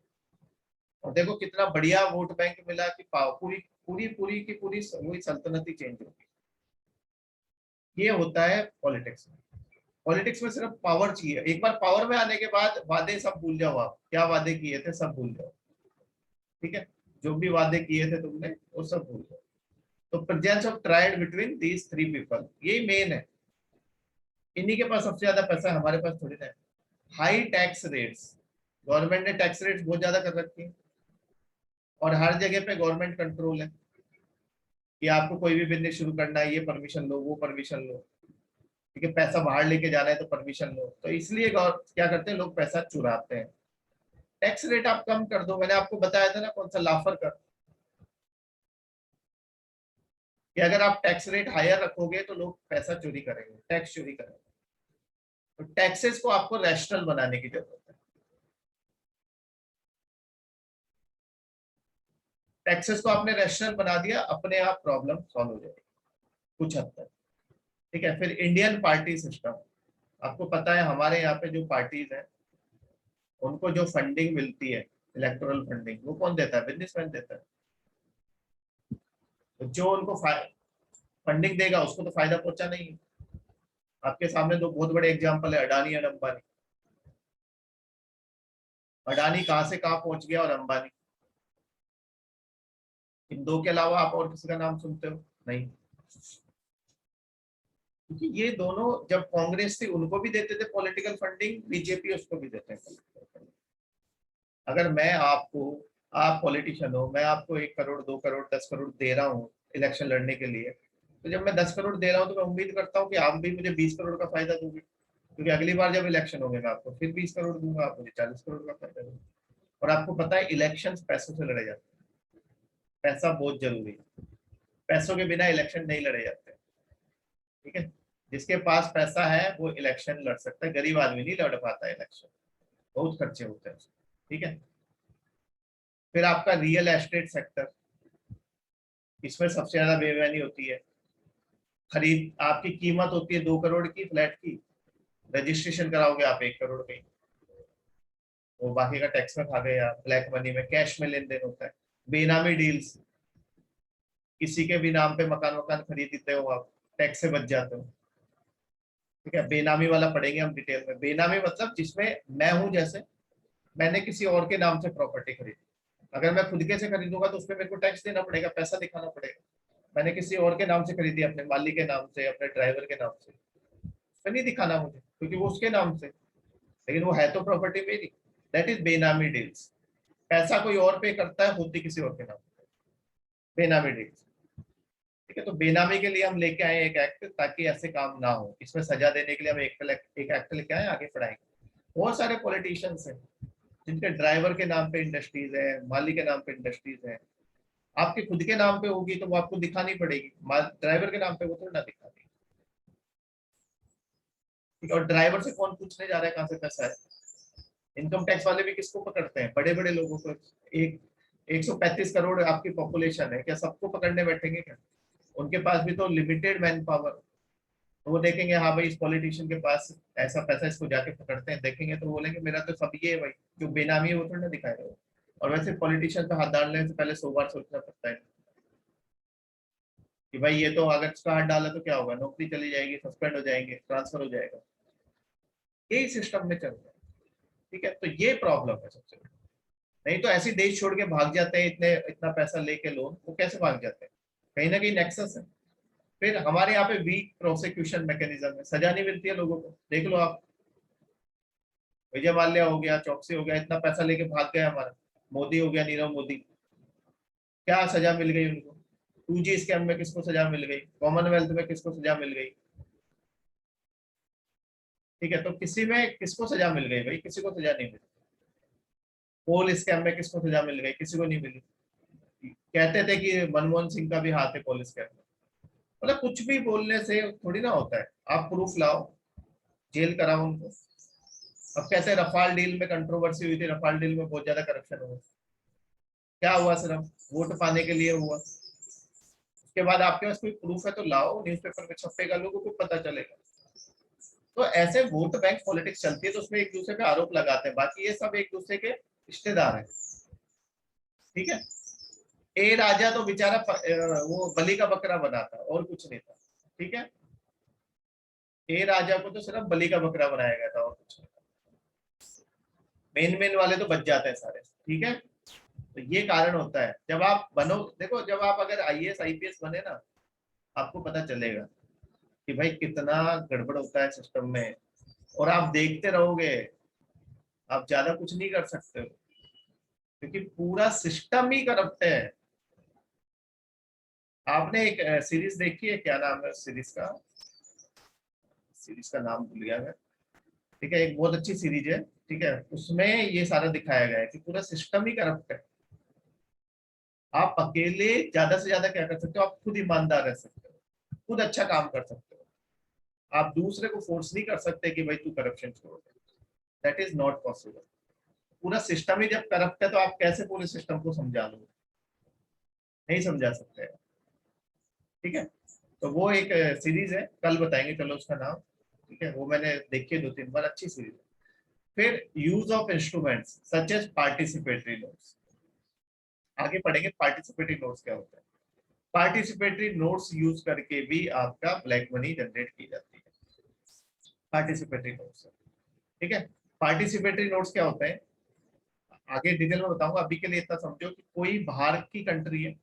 A: और देखो कितना बढ़िया वोट बैंक मिला कि पूरी पूरी पूरी की पूरी वही सल्तनत ही चेंज होगी। ये होता है पॉलिटिक्स में। पॉलिटिक्स में सिर्फ पावर चाहिए, एक बार पावर में आने के बाद वादे सब भूल जाओ, आप क्या वादे किए थे सब भूल जाओ, ठीक है? जो भी वादे किए थे तुमने वो सब भूल जाओ। तो presence of tried between these three people, यही मेन है। इन्हीं के पास सबसे ज्यादा पैसा है, हमारे पास थोड़ी ना है। हाई टैक्स रेट्स, गवर्नमेंट ने टैक्स रेट्स बहुत ज्यादा कर रखी है, और हर जगह पे गवर्नमेंट कंट्रोल है कि आपको कोई भी बिजनेस शुरू करना है ये परमिशन लो वो परमिशन लो, ठीक है? पैसा बाहर लेके जाना है तो परमिशन लो, तो इसलिए क्या करते हैं लोग, पैसा चुराते हैं। टैक्स रेट आप कम कर दो, मैंने आपको बताया था ना कौन सा लाफर कर, कि अगर आप टैक्स रेट हायर रखोगे तो लोग पैसा चोरी करेंगे, टैक्स चोरी करेंगे। तो टैक्सेस को आपको रैशनल बनाने की जरूरत है। टैक्सेस को आपने रैशनल बना दिया, अपने आप प्रॉब्लम सॉल्व हो जाएगी कुछ हद तक, ठीक है? फिर इंडियन पार्टी सिस्टम, आपको पता है हमारे यहाँ पे जो पार्टीज हैं उनको जो फंडिंग मिलती है, इलेक्टोरल फंडिंग, वो कौन देता है? बिजनेसमैन देता है। तो जो उनको फंडिंग देगा उसको तो फायदा पहुंचा नहीं है। आपके सामने दो बहुत बड़े एग्जांपल है, अडानी और अंबानी। अडानी कहां से कहां पहुंच गया, और अंबानी, इन दो के अलावा आप और किसी का नाम सुनते हो? नहीं। क्योंकि ये दोनों जब कांग्रेस थी उनको भी देते थे पॉलिटिकल फंडिंग, बीजेपी उसको भी देते हैं political funding। अगर मैं आपको, आप पॉलिटिशियन हो, मैं आपको 1 करोड़ 2 करोड़ 10 करोड़ दे रहा हूँ इलेक्शन लड़ने के लिए, तो जब मैं 10 करोड़ दे रहा हूँ तो मैं उम्मीद करता हूँ कि आप भी मुझे 20 करोड़ का फायदा दोगे, क्योंकि अगली बार जब इलेक्शन होंगे मैं आपको फिर 20 करोड़ दूंगा, आप मुझे 40 करोड़ का फायदा दोगे। और आपको पता है इलेक्शन पैसों से लड़े जाते हैं, पैसा बहुत जरूरी है, पैसों के बिना इलेक्शन नहीं लड़े जाते, ठीक है? जिसके पास पैसा है वो इलेक्शन लड़ सकता है, गरीब आदमी नहीं लड़ पाता है इलेक्शन, बहुत खर्चे होते हैं, ठीक है? फिर आपका रियल एस्टेट सेक्टर, इसमें सबसे ज्यादा बेईमानी होती है। खरीद, आपकी कीमत होती है 2 करोड़ की फ्लैट की, रजिस्ट्रेशन कराओगे आप 1 करोड़ की, वो बाकी का टैक्स में खा गए आप, ब्लैक मनी में कैश में लेन देन होता है। बेनामी डील्स, किसी के भी नाम पे मकान वकान खरीदते हो आप, टैक्स से बच जाते हो, ठीक है? बेनामी वाला पढ़ेंगे हम डिटेल में। बेनामी मतलब जिसमें मैं हूं, जैसे मैंने किसी और के नाम से प्रॉपर्टी खरीदी, अगर मैं खुद के से खरीदूंगा तो उसमें मेरे को टैक्स देना पड़ेगा, पैसा दिखाना पड़ेगा। मैंने किसी और के नाम से खरीदी, अपने मालिक के नाम से, अपने ड्राइवर के नाम से, उसमें नहीं दिखाना मुझे क्योंकि वो उसके नाम से, लेकिन वो है तो प्रॉपर्टी मेरी। दैट इज बेनामी डील्स। पैसा कोई और पे करता है, होती किसी और के नाम पे, बेनामी डील्स, ठीक है? तो बेनामी के लिए हम लेके आए एक एक्ट, ताकि ऐसे काम ना हो। इसमें सजा देने के लिए हम एक एक्ट लेके आए, आगे पढ़ाएंगे। बहुत सारे पॉलिटिशियंस हैं जिनके ड्राइवर के नाम पे इंडस्ट्रीज है, मालिक के नाम पे इंडस्ट्रीज है। आपके खुद के नाम पे होगी तो वो आपको दिखानी पड़ेगी, ड्राइवर के नाम पे वो थोड़ी ना दिखानी, ठीक है? और ड्राइवर से कौन पूछने जा रहा है कहाँ से पैसा है? इनकम टैक्स वाले भी किसको पकड़ते हैं? बड़े बड़े लोगों को। एक 135 करोड़ आपकी पॉपुलेशन है, क्या सबको पकड़ने बैठेंगे क्या? उनके पास भी तो लिमिटेड मैन पावर, तो वो देखेंगे हाँ भाई इस पॉलिटिशियन के पास ऐसा पैसा, इसको जाके पकड़ते हैं, देखेंगे तो बोलेंगे मेरा तो सब ये है भाई, जो बेनामी है वो थोड़ा ना दिखाएगा। और वैसे पॉलिटिशियन पे हाथ डालने से पहले 100 बार सोचना पड़ता है कि भाई ये तो अगर इसका हाथ डाला तो क्या होगा, नौकरी चली जाएगी, सस्पेंड हो जाएंगे, ट्रांसफर हो जाएगा। यही सिस्टम में चल रहा है। ठीक है, तो ये प्रॉब्लम है सबसे बड़ी। नहीं तो ऐसे देश छोड़ के भाग जाते हैं, इतने इतना पैसा लेके लोन, वो कैसे भाग जाते हैं? कहीं ना कहीं नेक्सस है। फिर हमारे यहाँ पे वीक प्रोसिक्यूशन मैकेनिज्म है, सजा नहीं मिलती है लोगों को। देख लो आप, विजय माल्या हो गया, चौकसी हो गया, इतना पैसा लेके भाग गया हमारा। मोदी हो गया, नीरव मोदी, क्या सजा मिल गई उनको? 2G स्कैम में किसको सजा मिल गई? कॉमनवेल्थ में किसको सजा मिल गई? ठीक है, तो किसी में किसको सजा मिल गई भाई? किसी को सजा नहीं मिली। पोल स्कैम में किसको सजा मिल गई? किसी को नहीं मिली। कहते थे कि मनमोहन सिंह का भी हाथ है पोल स्कैम में। मतलब कुछ भी बोलने से थोड़ी ना होता है, आप प्रूफ लाओ, जेल कराओ उनको। अब कहते हैं रफाल डील में कंट्रोवर्सी हुई थी, रफाल डील में बहुत ज्यादा करप्शन हुआ। क्या हुआ? सिर्फ वोट पाने के लिए हुआ। उसके बाद आपके पास कोई प्रूफ है तो लाओ, न्यूज़पेपर में छपेगा, लोगों को पता चलेगा। तो ऐसे वोट बैंक पॉलिटिक्स चलती है, तो उसमें एक दूसरे पे आरोप लगाते हैं, बाकी ये सब एक दूसरे के रिश्तेदार हैं। ठीक है, ए राजा तो बेचारा वो बलि का बकरा बना था, और कुछ नहीं था। ठीक है, ए राजा को तो सिर्फ बलि का बकरा बनाया गया था, और कुछ नहीं। मेन मेन वाले तो बच जाते हैं सारे। ठीक है, तो ये कारण होता है जब आप बनो, देखो जब आप अगर IAS IPS बने ना, आपको पता चलेगा कि भाई कितना गड़बड़ होता है सिस्टम में। और आप देखते रहोगे, आप ज्यादा कुछ नहीं कर सकते हो, क्योंकि पूरा सिस्टम ही करप्ट है। आपने एक सीरीज देखी है, क्या नाम है सीरीज का? सीरीज का नाम भूल गया मैं। ठीक है, एक बहुत अच्छी सीरीज है। ठीक है, उसमें ये सारा दिखाया गया है कि पूरा सिस्टम ही करप्ट है। आप अकेले ज्यादा से ज्यादा क्या कर सकते हो? आप खुद ईमानदार रह सकते हो, खुद अच्छा काम कर सकते हो। आप दूसरे को फोर्स नहीं कर सकते कि भाई तू करप्शन छोड़ दे। That is not possible. पूरा सिस्टम ही जब करप्ट है तो आप कैसे पूरे सिस्टम को समझा लो? नहीं समझा सकते। ठीक है, तो वो एक सीरीज है, कल बताएंगे चलो उसका नाम। ठीक है, वो मैंने देखी है 2-3 बार, अच्छी सीरीज है। फिर use of instruments such as participatory notes. आगे पढ़ेंगे पार्टिसिपेटरी नोट्स क्या होता है। पार्टिसिपेटरी नोट्स यूज करके भी आपका ब्लैक मनी जनरेट की जाती है। पार्टिसिपेटरी नोट्स, ठीक है। पार्टिसिपेटरी नोट्स क्या होता है, आगे डिटेल में बताऊंगा, अभी के लिए इतना समझो कि कोई बाहर की कंट्री है,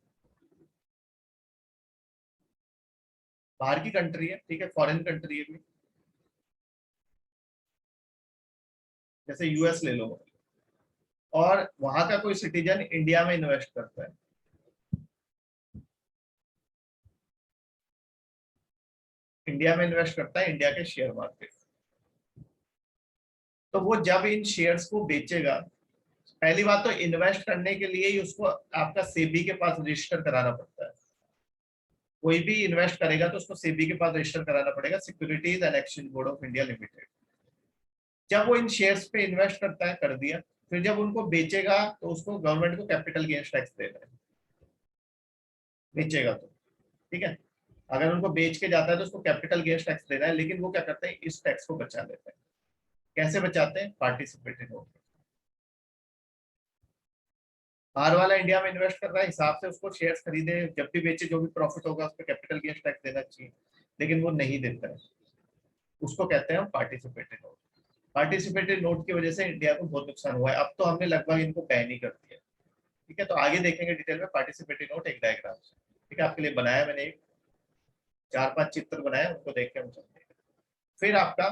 A: बाहर की कंट्री है, ठीक है, फॉरेन कंट्री है भी, जैसे US ले लो, और वहां का कोई सिटीजन इंडिया में इन्वेस्ट करता है। इंडिया में इन्वेस्ट करता है, इंडिया के शेयर मार्केट। तो वो जब इन शेयर्स को बेचेगा, पहली बात तो इन्वेस्ट करने के लिए ही उसको आपका सेबी के पास रजिस्टर कराना पड़ता है। कोई भी इन्वेस्ट करेगा तो उसको सेबी के पास रजिस्टर कराना पड़ेगा, securities and exchange board of India limited. जब वो इन शेयर्स पे इन्वेस्ट करता है, कर दिया, फिर जब उनको बेचेगा तो उसको गवर्नमेंट को कैपिटल गेन्स टैक्स देना है, बेचेगा तो। ठीक है, अगर उनको बेच के जाता है तो उसको कैपिटल गेन्स टैक्स देना है, लेकिन वो क्या करते हैं, इस टैक्स को बचा लेते हैं। कैसे बचाते हैं? Participatory note. बाहर वाला इंडिया में इन्वेस्ट कर रहा है, हिसाब से उसको शेयर्स खरीदे, जब भी बेचे जो भी प्रॉफिट होगा उस पर कैपिटल गेन्स टैक्स देना चाहिए, लेकिन वो नहीं देता है। उसको कहते हैं हम पार्टिसिपेटरी नोट। पार्टिसिपेटरी नोट की वजह से इंडिया को बहुत नुकसान हुआ है, अब तो हमने लगभग इनको बैन ही कर दिया। ठीक है, तो आगे देखेंगे डिटेल में पार्टिसिपेटरी नोट एक डायग्राम से। ठीक है, आपके लिए बनाया मैंने एक 4-5 चित्र बनाए, उनको देख के हम समझेंगे। फिर आपका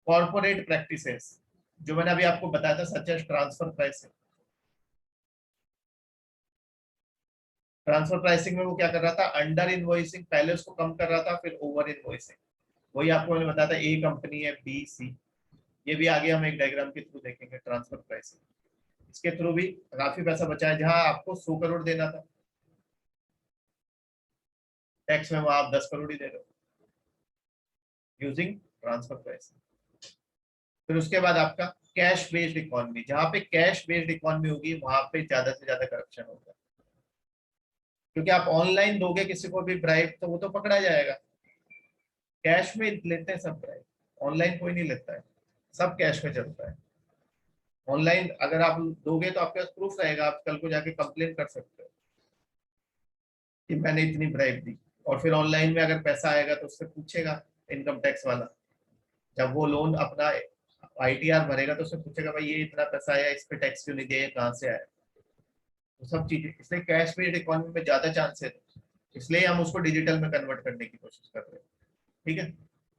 A: कॉर्पोरेट प्रैक्टिसेस, जो मैंने अभी आपको बताया था, such as transfer pricing. Transfer pricing में वो क्या कर रहा था, अंडर इनवॉइसिंग, पहले उसको कम कर रहा था, फिर ओवर इनवॉइसिंग। वही आपको मैंने बताया था, ए कंपनी है, बी, सी। ये भी आगे हम एक डायग्राम के थ्रू देखेंगे ट्रांसफर प्राइसिंग। इसके थ्रू भी काफी पैसा बचा है, जहां आपको 100 करोड़ देना था टैक्स में, वहां आप 10 करोड़ ही दे रहे हो, यूजिंग ट्रांसफर प्राइसिंग। फिर उसके बाद आपका कैश बेस्ड इकोनॉमी, जहां पे कैश बेस्ड इकोनॉमी होगी वहां पे ज्यादा से ज्यादा करप्शन होगा, क्योंकि आप ऑनलाइन दोगे किसी को भी ब्राइब तो वो तो पकड़ा जाएगा। कैश में लेते हैं सब, ऑनलाइन कोई नहीं लेता है, सब कैश में चलता है। ऑनलाइन अगर आप दोगे तो आपके पास प्रूफ रहेगा, आप कल को जाके कंप्लेन कर सकते हो कि मैंने इतनी ब्राइब दी। और फिर ऑनलाइन में अगर पैसा आएगा तो उससे पूछेगा इनकम टैक्स वाला, जब वो लोन अपना आईटीआर भरेगा तो उससे पूछेगा भाई ये इतना पैसा आया, इस पे टैक्स क्यों नहीं दिया, ये कहाँ से आया। तो सब चीजें, इसलिए कैश बेस्ड इकोनॉमी में ज्यादा चांस है, इसलिए हम उसको डिजिटल में कन्वर्ट करने की कोशिश कर रहे हैं। ठीक है,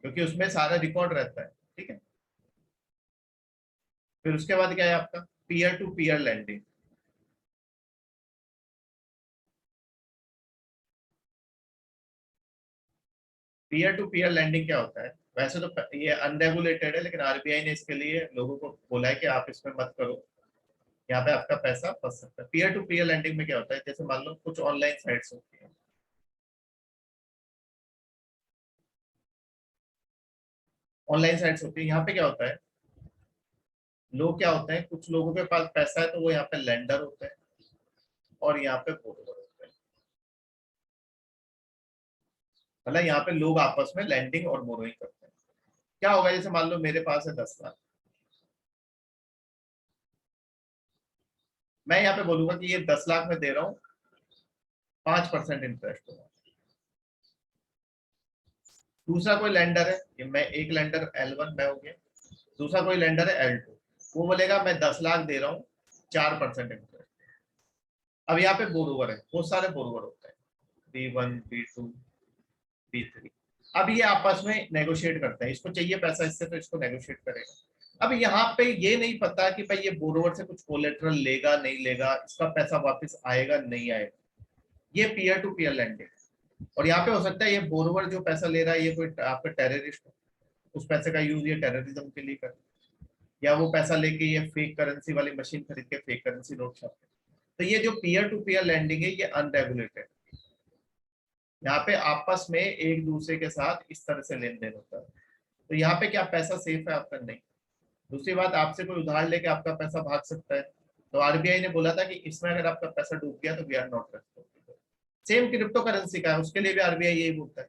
A: क्योंकि उसमें सारा रिकॉर्ड रहता है। ठीक है, फिर उसके बाद क्या है आपका peer to peer lending. Peer to peer lending क्या होता है? वैसे तो ये अनरेगुलेटेड है, लेकिन आरबीआई ने इसके लिए लोगों को बोला है कि आप इसमें मत करो, यहाँ पे आपका पैसा फंस सकता है। पीयर टू पीयर लैंडिंग में क्या होता है, जैसे मान लो कुछ ऑनलाइन साइट्स होती हैं, ऑनलाइन साइट्स होती है, यहाँ पे क्या होता है, लोग क्या होते हैं, कुछ लोगों के पास पैसा है तो वो यहाँ पे लेंडर होते हैं और यहाँ पे बोरोवर होते हैं। मतलब यहाँ पे लोग आपस में लैंडिंग और बोरोइंग करते हैं। क्या होगा, जैसे मान लो मेरे पास है 10 लाख, मैं यहाँ पे बोलूंगा कि ये 10 लाख में दे रहा हूँ, 5% इंटरेस्ट होगा। दूसरा कोई लेंडर है, कि मैं एक लेंडर L1 मैं हो गया, दूसरा कोई लेंडर है L2, वो बोलेगा मैं 10 लाख दे रहा हूँ, 4% इंटरेस्ट। अब यहाँ पे बोरोवर है, बहुत सारे बोरोवर होते हैं, B1 B2 B3। अब ये आपस में नेगोशिएट करते हैं, इसको चाहिए पैसा इससे तो इसको नेगोशिएट करेगा। अब यहाँ पे ये नहीं पता कि भाई ये बोरोवर से कुछ कोलेटरल लेगा नहीं लेगा, इसका पैसा वापस आएगा नहीं आएगा, ये पीयर टू पीयर लैंडिंग। और यहाँ पे हो सकता है ये बोरोवर जो पैसा ले रहा है ये कोई आपका टेररिस्ट हो, उस पैसे का यूज ये टेररिज्म के लिए कर, या वो पैसा लेके ये फेक करेंसी वाली मशीन खरीद के फेक करेंसी नोट छापते। तो ये जो पीयर टू पीयर लैंडिंग है ये अनरेगुलेटेड, यहाँ पे आपस में एक दूसरे के साथ इस तरह से लेन देन होता है। तो यहाँ पे क्या पैसा सेफ है आपका? नहीं। दूसरी बात, आपसे कोई उधार लेके आपका पैसा भाग सकता है, तो आरबीआई ने बोला था कि इसमें अगर आपका पैसा डूब गया तो we are not responsible. Same crypto currency का है, उसके लिए भी आरबीआई यही बोलता है।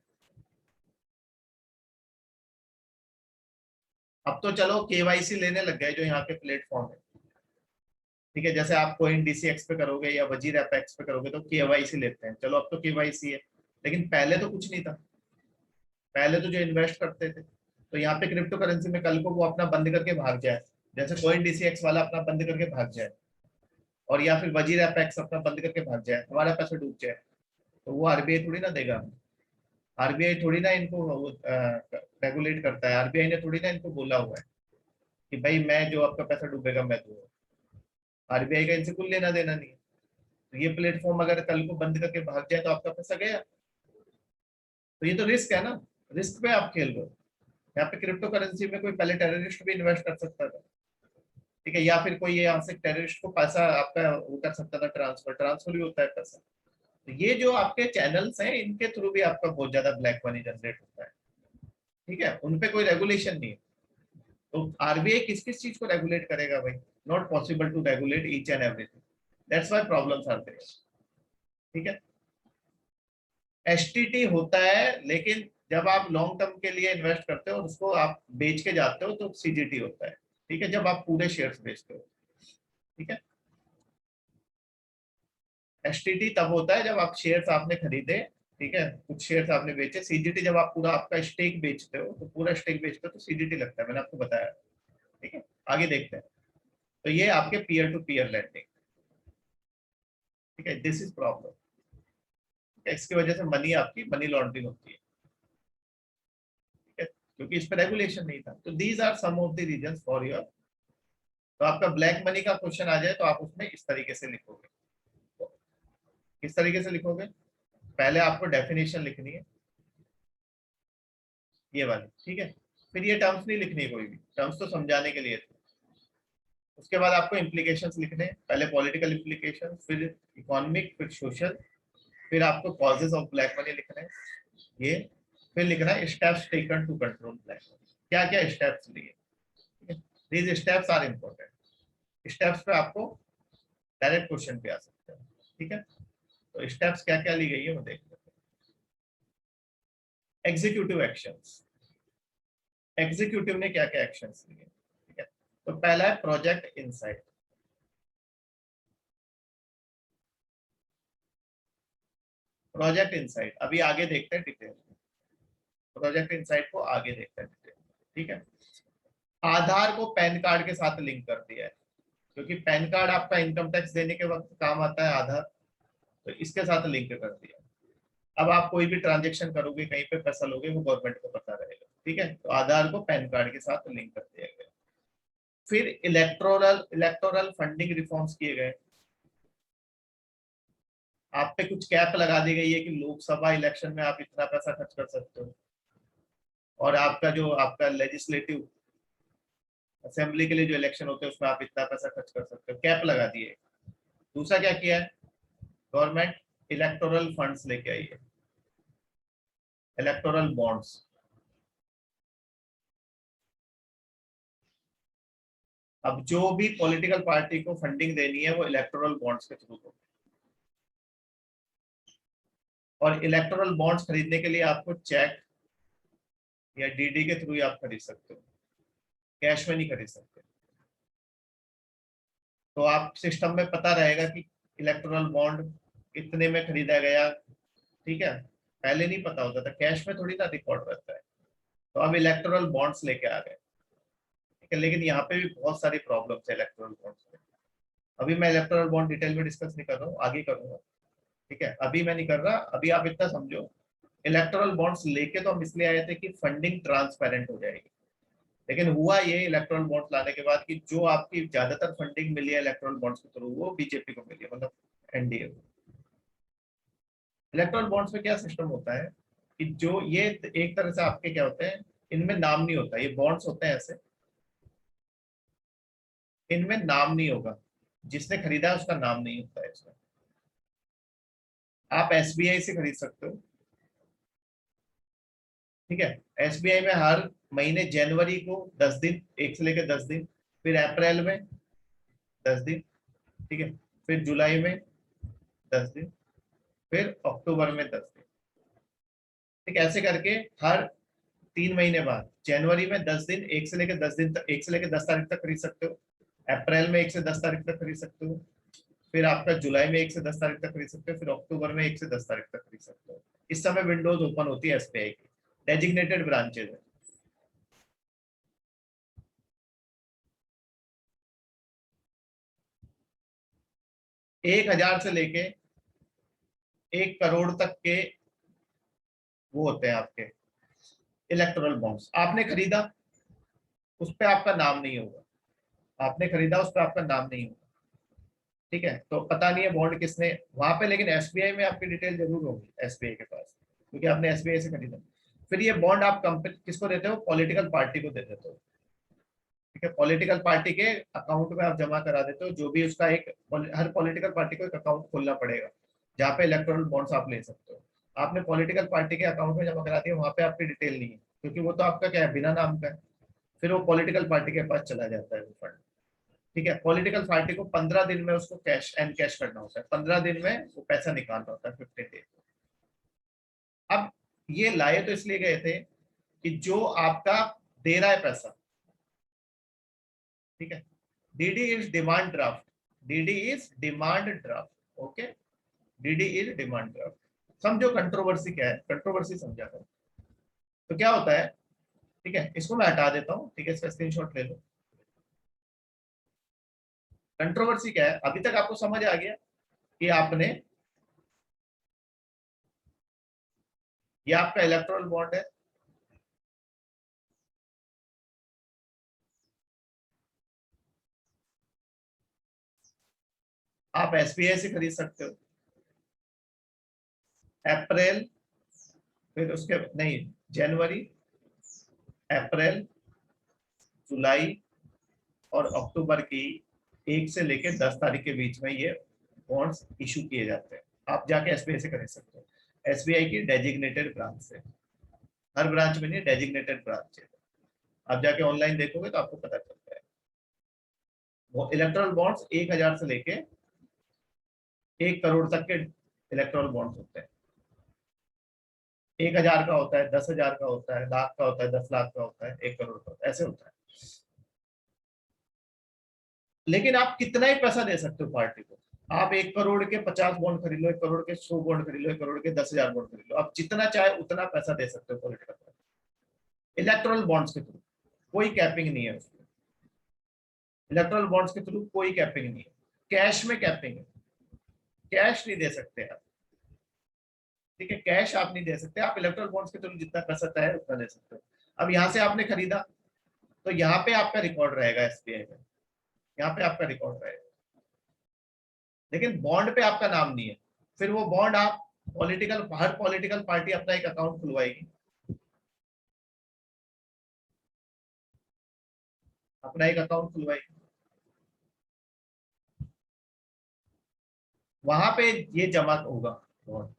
A: अब तो चलो केवाईसी लेने लग गए जो यहाँ के प्लेटफॉर्म है। ठीक है, जैसे आप कोइन डीसीएक्स पे करोगे या वजीर एपेक्स पे करोगे तो केवाईसी लेते हैं, चलो अब तो केवाईसी है, लेकिन पहले तो कुछ नहीं था। पहले तो जो इन्वेस्ट करते थे, तो यहाँ पे क्रिप्टो करेंसी में कल को वो अपना बंद करके भाग जाए, जैसे कोइन डीसीएक्स वाला अपना बंद करके भाग जाए, और या फिर वजीर एपेक्स अपना बंद करके भाग जाए, हमारा पैसा डूब जाए, तो वो आरबीआई थोड़ी ना देगा। आरबीआई थोड़ी ना इनको रेगुलेट करता है, आरबीआई ने थोड़ी ना इनको बोला हुआ है कि भाई मैं जो आपका पैसा डूबेगा मैं दूंगा। आरबीआई का इनसे कुछ लेना देना नहीं है। तो ये प्लेटफॉर्म अगर कल को बंद करके भाग जाए तो आपका पैसा गया। तो ये तो रिस्क है ना, रिस्क पे आप खेल रहे हो। यहाँ पे क्रिप्टो करेंसी में कोई पहले टेररिस्ट भी इन्वेस्ट कर सकता था। ठीक है, या फिर कोई ये यहाँ से टेररिस्ट को पैसा आपका वो कर सकता था, ट्रांसफर ट्रांसफर भी होता है पैसा। तो ये जो आपके चैनल्स हैं इनके थ्रू भी आपका बहुत ज्यादा ब्लैक मनी जनरेट होता है। ठीक है, उनपे कोई रेगुलेशन नहीं है। तो आरबीआई किस किस चीज को रेगुलेट करेगा भाई? Not possible to regulate each and everything, that's why problems are there. ठीक है, एसटीटी होता है, लेकिन जब आप लॉन्ग टर्म के लिए इन्वेस्ट करते हो और उसको आप बेच के जाते हो तो सीजीटी होता है। ठीक है, जब आप पूरे शेयर्स बेचते हो। ठीक है, एसटीटी तब होता है जब आप शेयर्स आपने खरीदे, ठीक है, कुछ शेयर्स आपने बेचे। सीजीटी जब आप पूरा आपका स्टेक बेचते हो, तो पूरा स्टेक बेचते हो तो सीजीटी लगता है, मैंने आपको बताया। ठीक है, आगे देखते हैं। तो ये आपके पीयर टू पीयर लेंडिंग। ठीक है, दिस इज प्रॉब्लम। इसकी वजह से मनी आपकी मनी लॉन्ड्रिंग होती है। ठीक है, क्योंकि इस पर रेगुलेशन नहीं था। तो these are some of the reasons for your. तो आपका ब्लैक मनी का क्वेश्चन आ जाए तो आप उसमें इस तरीके से लिखोगे। तो किस तरीके से लिखोगे? पहले आपको डेफिनेशन लिखनी है, ये वाली। ठीक है, फिर ये टर्म्स नहीं लिखनी है, कोई भी टर्म्स तो समझाने के लिए थे। उसके बाद आपको इम्प्लीकेशंस लिखने हैं, पहले पॉलिटिकल इम्प्लीकेशन, फिर इकोनॉमिक, फिर सोशल, फिर आपको कॉजेज ऑफ ब्लैक मनी लिखना है ये, फिर लिखना है steps taken to control black money, क्या क्या स्टेप्स लिए। These steps are important. Steps पे आपको डायरेक्ट क्वेश्चन पे आ सकते हैं। ठीक है, तो स्टेप्स क्या क्या ली गई है वो देख लेते हैं। एग्जीक्यूटिव एक्शंस, एग्जीक्यूटिव ने क्या क्या एक्शंस लिए, ठीक है। तो पहला है प्रोजेक्ट इनसाइट। प्रोजेक्ट इनसाइट अभी आगे देखते हैं डिटेल में, प्रोजेक्ट इनसाइट को आगे देखते हैं डिटेल में, ठीक है। आधार को पैन कार्ड के साथ लिंक कर दिया है, क्योंकि पैन कार्ड आपका इनकम टैक्स देने के वक्त काम आता है आधार, तो इसके साथ लिंक कर दिया। अब आप कोई भी ट्रांजेक्शन करोगे, कहीं पे पैसा लोगे, वो गवर्नमेंट को पता रहेगा, ठीक है। तो आधार को पैन कार्ड के साथ लिंक कर दिया गया। फिर इलेक्टोरल इलेक्टोरल फंडिंग रिफॉर्म्स किए गए। आप पे कुछ कैप लगा दी गई है कि लोकसभा इलेक्शन में आप इतना पैसा खर्च कर सकते हो, और आपका जो आपका लेजिस्लेटिव असेंबली के लिए जो इलेक्शन होते हैं उसमें आप इतना पैसा खर्च कर सकते हो, कैप लगा दिए। दूसरा क्या किया है गवर्नमेंट, इलेक्टोरल फंड्स लेके आई है, इलेक्टोरल बॉन्ड्स। अब जो भी पॉलिटिकल पार्टी को फंडिंग देनी है वो इलेक्टोरल बॉन्ड्स के थ्रू होगी, और इलेक्टोरल बॉन्ड्स खरीदने के लिए आपको चेक या डीडी के थ्रू ही आप खरीद सकते हो, कैश में नहीं खरीद सकते। तो आप सिस्टम में पता रहेगा कि इलेक्टोरल बॉन्ड इतने में खरीदा गया, ठीक है। पहले नहीं पता होता था, कैश में थोड़ी ना रिकॉर्ड रहता है। तो अब इलेक्टोरल बॉन्ड्स लेके आ गए, ठीक है। लेकिन यहाँ पे भी बहुत सारी प्रॉब्लम्स है इलेक्टोरल बॉन्ड्स में। अभी मैं इलेक्टोरल बॉन्ड डिटेल में डिस्कस नहीं कर रहा हूँ, आगे करूंगा, ठीक है। अभी मैं नहीं कर रहा, अभी आप इतना समझो, इलेक्टोरल बॉन्ड्स लेके तो हम इसलिए आए थे कि फंडिंग ट्रांसपेरेंट हो जाएगी। लेकिन हुआ ये इलेक्टोरल बॉन्ड्स लाने के बाद कि जो आपकी ज्यादातर फंडिंग मिली है इलेक्टोरल बॉन्ड्स के थ्रू वो बीजेपी को मिली है, मतलब एनडीए को। इलेक्टोरल बॉन्ड्स में क्या सिस्टम होता है कि जो ये एक तरह से आपके क्या होते हैं, इनमें नाम नहीं होता, ये बॉन्ड्स होते हैं ऐसे, इनमें नाम नहीं होगा, जिसने खरीदा है उसका नाम नहीं होता है इसमें। आप एसबीआई से खरीद सकते हो, ठीक है। एसबीआई में हर महीने जनवरी को 10 दिन, 1 से लेकर 10 दिन, फिर अप्रैल में 10 दिन, ठीक है, फिर जुलाई में 10 दिन, फिर अक्टूबर में 10 दिन, ठीक है। ऐसे करके हर 3 महीने बाद जनवरी में 10 दिन, 1 से लेकर 10 दिन तक, 1 से लेकर 10 तारीख तक खरीद सकते हो। अप्रैल में 1 से 10 तारीख तक खरीद सकते हो। फिर आपका जुलाई में 1 से 10 तारीख तक खरीद सकते हो। फिर अक्टूबर में 1 से 10 तारीख तक खरीद सकते हो। इस समय विंडोज ओपन होती है एसबीआई की, डेजिग्नेटेड ब्रांचेज है। 1,000 से लेके 1 करोड़ तक के वो होते हैं आपके इलेक्टोरल बॉन्ड्स। आपने खरीदा, उस पर आपका नाम नहीं होगा, आपने खरीदा उस पर आपका नाम नहीं होगा, ठीक है। तो पता नहीं है बॉन्ड किसने वहां पे, लेकिन एसबीआई में आपकी डिटेल जरूर होगी एसबीआई के पास, क्योंकि आपने एसबीआई से खरीदा। फिर ये बॉन्ड आप कंपनी किसको देते हो, पॉलिटिकल पार्टी को दे देते हो, ठीक है। पॉलिटिकल पार्टी के अकाउंट में आप जमा करा देते हो, जो भी उसका एक, हर पॉलिटिकल पार्टी को एक अकाउंट खोलना पड़ेगा जहाँ पे इलेक्टोरल बॉन्ड्स आप ले सकते हो। आपने पॉलिटिकल पार्टी के अकाउंट में जमा करा दिया, वहां पे आपकी डिटेल नहीं है, क्योंकि वो तो आपका क्या है, बिना नाम का है। फिर वो पॉलिटिकल पार्टी के पास चला जाता है वो फंड, ठीक है। पॉलिटिकल पार्टी को 15 दिन में उसको कैश एंड कैश करना होता है, 15 दिन में वो पैसा निकालना होता है, 15 डेज। अब ये लाए तो इसलिए गए थे कि जो आपका दे रहा है पैसा, ठीक है, DD is demand draft, DD is demand draft, okay, DD is demand draft. समझो कंट्रोवर्सी क्या है, कंट्रोवर्सी समझा करो। तो क्या होता है, ठीक है, इसको मैं हटा देता हूँ, ठीक है, इसका स्क्रीनशॉट ले लो। कंट्रोवर्सी क्या है, अभी तक आपको समझ आ गया कि आपने, ये आपका इलेक्ट्रोल बॉन्ड है, आप एसबीआई से खरीद सकते हो। अप्रैल, फिर उसके नहीं, जनवरी, अप्रैल, जुलाई और अक्टूबर की 1 से लेकर 10 तारीख के बीच में ये बॉन्ड्स इशू किए जाते हैं। आप जाके एसबीआई से खरीद सकते हो, एसबीआई की डेजिग्नेटेड ब्रांच से। हर ब्रांच में नहीं, डेजिग्नेटेड ब्रांच है। आप जाके ऑनलाइन देखोगे तो आपको पता चलता है। वो इलेक्ट्रल बॉन्ड्स 1,000 से लेके 1 करोड़ तक के इलेक्ट्रल बॉन्ड्स होते हैं। 1,000 का होता है, 10,000 का होता है, लाख का होता है, 10 लाख का होता है, 1 करोड़ का होता है, ऐसे होता है। लेकिन आप कितना ही पैसा दे सकते हो पार्टी को। आप 1 करोड़ के 50 बॉन्ड खरीद लो, 1 करोड़ के 100 बॉन्ड खरीद लो, 1 करोड़ के 10,000 बॉन्ड खरीद लो, आप जितना चाहे उतना पैसा दे सकते हो पॉलिटिकल पार्टी इलेक्टोरल बॉन्ड्स के थ्रू। कोई कैपिंग नहीं है उसमें, इलेक्टोरल बॉन्ड्स के थ्रू कोई कैपिंग नहीं है। कैश में कैपिंग है, कैश नहीं दे सकते आप, ठीक है, कैश आप नहीं दे सकते, आप इलेक्टोरल बॉन्ड्स के थ्रू जितना पैसा तय है उतना दे सकते हो। अब यहाँ से आपने खरीदा तो यहाँ पे आपका रिकॉर्ड रहेगा एसबीआई में, यहाँ पे आपका रिकॉर्ड रहेगा, लेकिन बॉन्ड पे आपका नाम नहीं है। फिर वो बॉन्ड आप हर पॉलिटिकल पार्टी अपना एक अकाउंट खुलवाएगी, अपना एक अकाउंट खुलवाएगी, वहां पे ये जमा होगा बॉन्ड,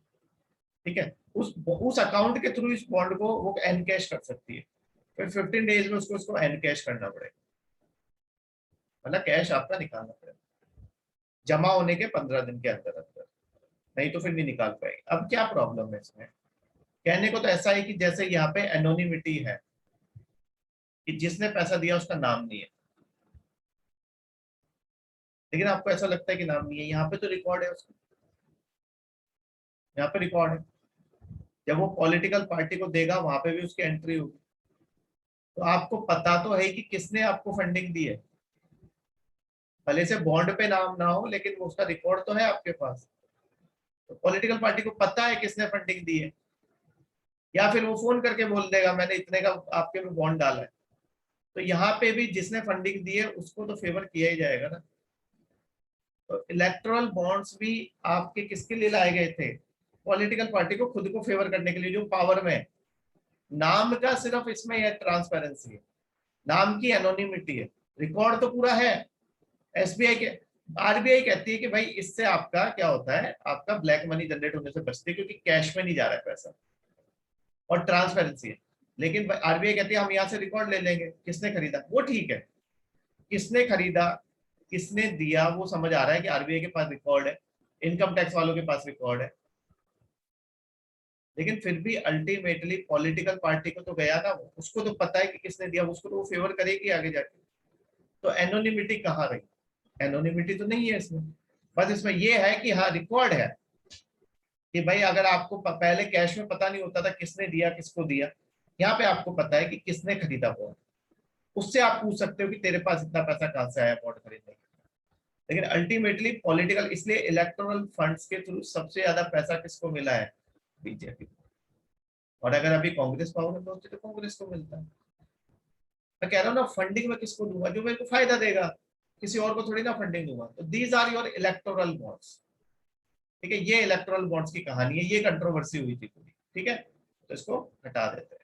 A: ठीक है। उस अकाउंट के थ्रू इस बॉन्ड को वो एनकैश कर सकती है। फिर 15 डेज में उसको एनकैश करना पड़ेगा, मतलब कैश आपका निकालना पड़ेगा जमा होने के 15 दिन के अंदर अंदर, नहीं तो फिर नहीं निकाल पाएगी। अब क्या प्रॉब्लम है इसमें, कहने को तो ऐसा है कि जैसे यहाँ पे एनोनिमिटी है कि जिसने पैसा दिया उसका नाम नहीं है, लेकिन आपको ऐसा लगता है कि नाम नहीं है, यहाँ पे तो रिकॉर्ड है उसका, यहाँ पे रिकॉर्ड है। जब वो पॉलिटिकल पार्टी को देगा वहां पे भी उसकी एंट्री होगी, तो आपको पता तो है कि किसने आपको फंडिंग दी है, भले से बॉन्ड पे नाम ना हो लेकिन वो उसका रिकॉर्ड तो है आपके पास। तो पॉलिटिकल पार्टी को पता है किसने फंडिंग दी है, या फिर वो फोन करके बोल देगा मैंने इतने का आपके में बॉन्ड डाला है। तो यहाँ पे भी जिसने फंडिंग दी है उसको तो फेवर किया ही जाएगा ना। तो इलेक्टोरल बॉन्ड्स भी आपके किसके लिए लाए गए थे, पॉलिटिकल पार्टी को खुद को फेवर करने के लिए जो पावर में है। नाम का सिर्फ इसमें यह ट्रांसपेरेंसी है, नाम की एनोनिमिटी है, रिकॉर्ड तो पूरा है। एसबीआई के आरबीआई कहती है कि भाई इससे आपका क्या होता है, आपका ब्लैक मनी जनरेट होने से बचते है क्योंकि कैश में नहीं जा रहा है पैसा और ट्रांसपेरेंसी है। लेकिन आरबीआई कहती है हम यहाँ से रिकॉर्ड ले लेंगे किसने खरीदा, वो ठीक है, किसने खरीदा किसने दिया वो समझ आ रहा है कि आरबीआई के पास रिकॉर्ड है, इनकम टैक्स वालों के पास रिकॉर्ड है। लेकिन फिर भी अल्टीमेटली पॉलिटिकल पार्टी को तो गया ना, वो उसको तो पता है कि किसने दिया, उसको तो वो फेवर करेगी आगे जाके। तो एनोनिमिटी कहाँ रही, एनोनिमिटी तो नहीं है इसमें, बस इसमें ये है कि हाँ रिकॉर्ड है कि भाई अगर आपको पहले कैश में पता नहीं होता था किसने दिया किसको दिया, यहाँ पे आपको पता है कि किसने खरीदा बॉन्ड, उससे आप पूछ सकते हो कि तेरे पास इतना पैसा कहाँ से आया बॉन्ड खरीदने के लिए। लेकिन अल्टीमेटली पॉलिटिकल, इसलिए इलेक्टोरल फंड्स के थ्रू सबसे ज्यादा पैसा किसको मिला है, बीजेपी। और अगर अभी कांग्रेस पावर में होती तो कांग्रेस को मिलता है। मैं कह रहा हूँ ना, फंडिंग में किसको दूंगा, जो मेरे को फायदा देगा, किसी और को थोड़ी ना फंडिंग दूंगा। तो these are your electoral bonds, ठीक है, ये इलेक्टोरल बॉन्ड्स की कहानी है, ये कंट्रोवर्सी हुई थी पूरी, ठीक है, तो इसको हटा देते हैं।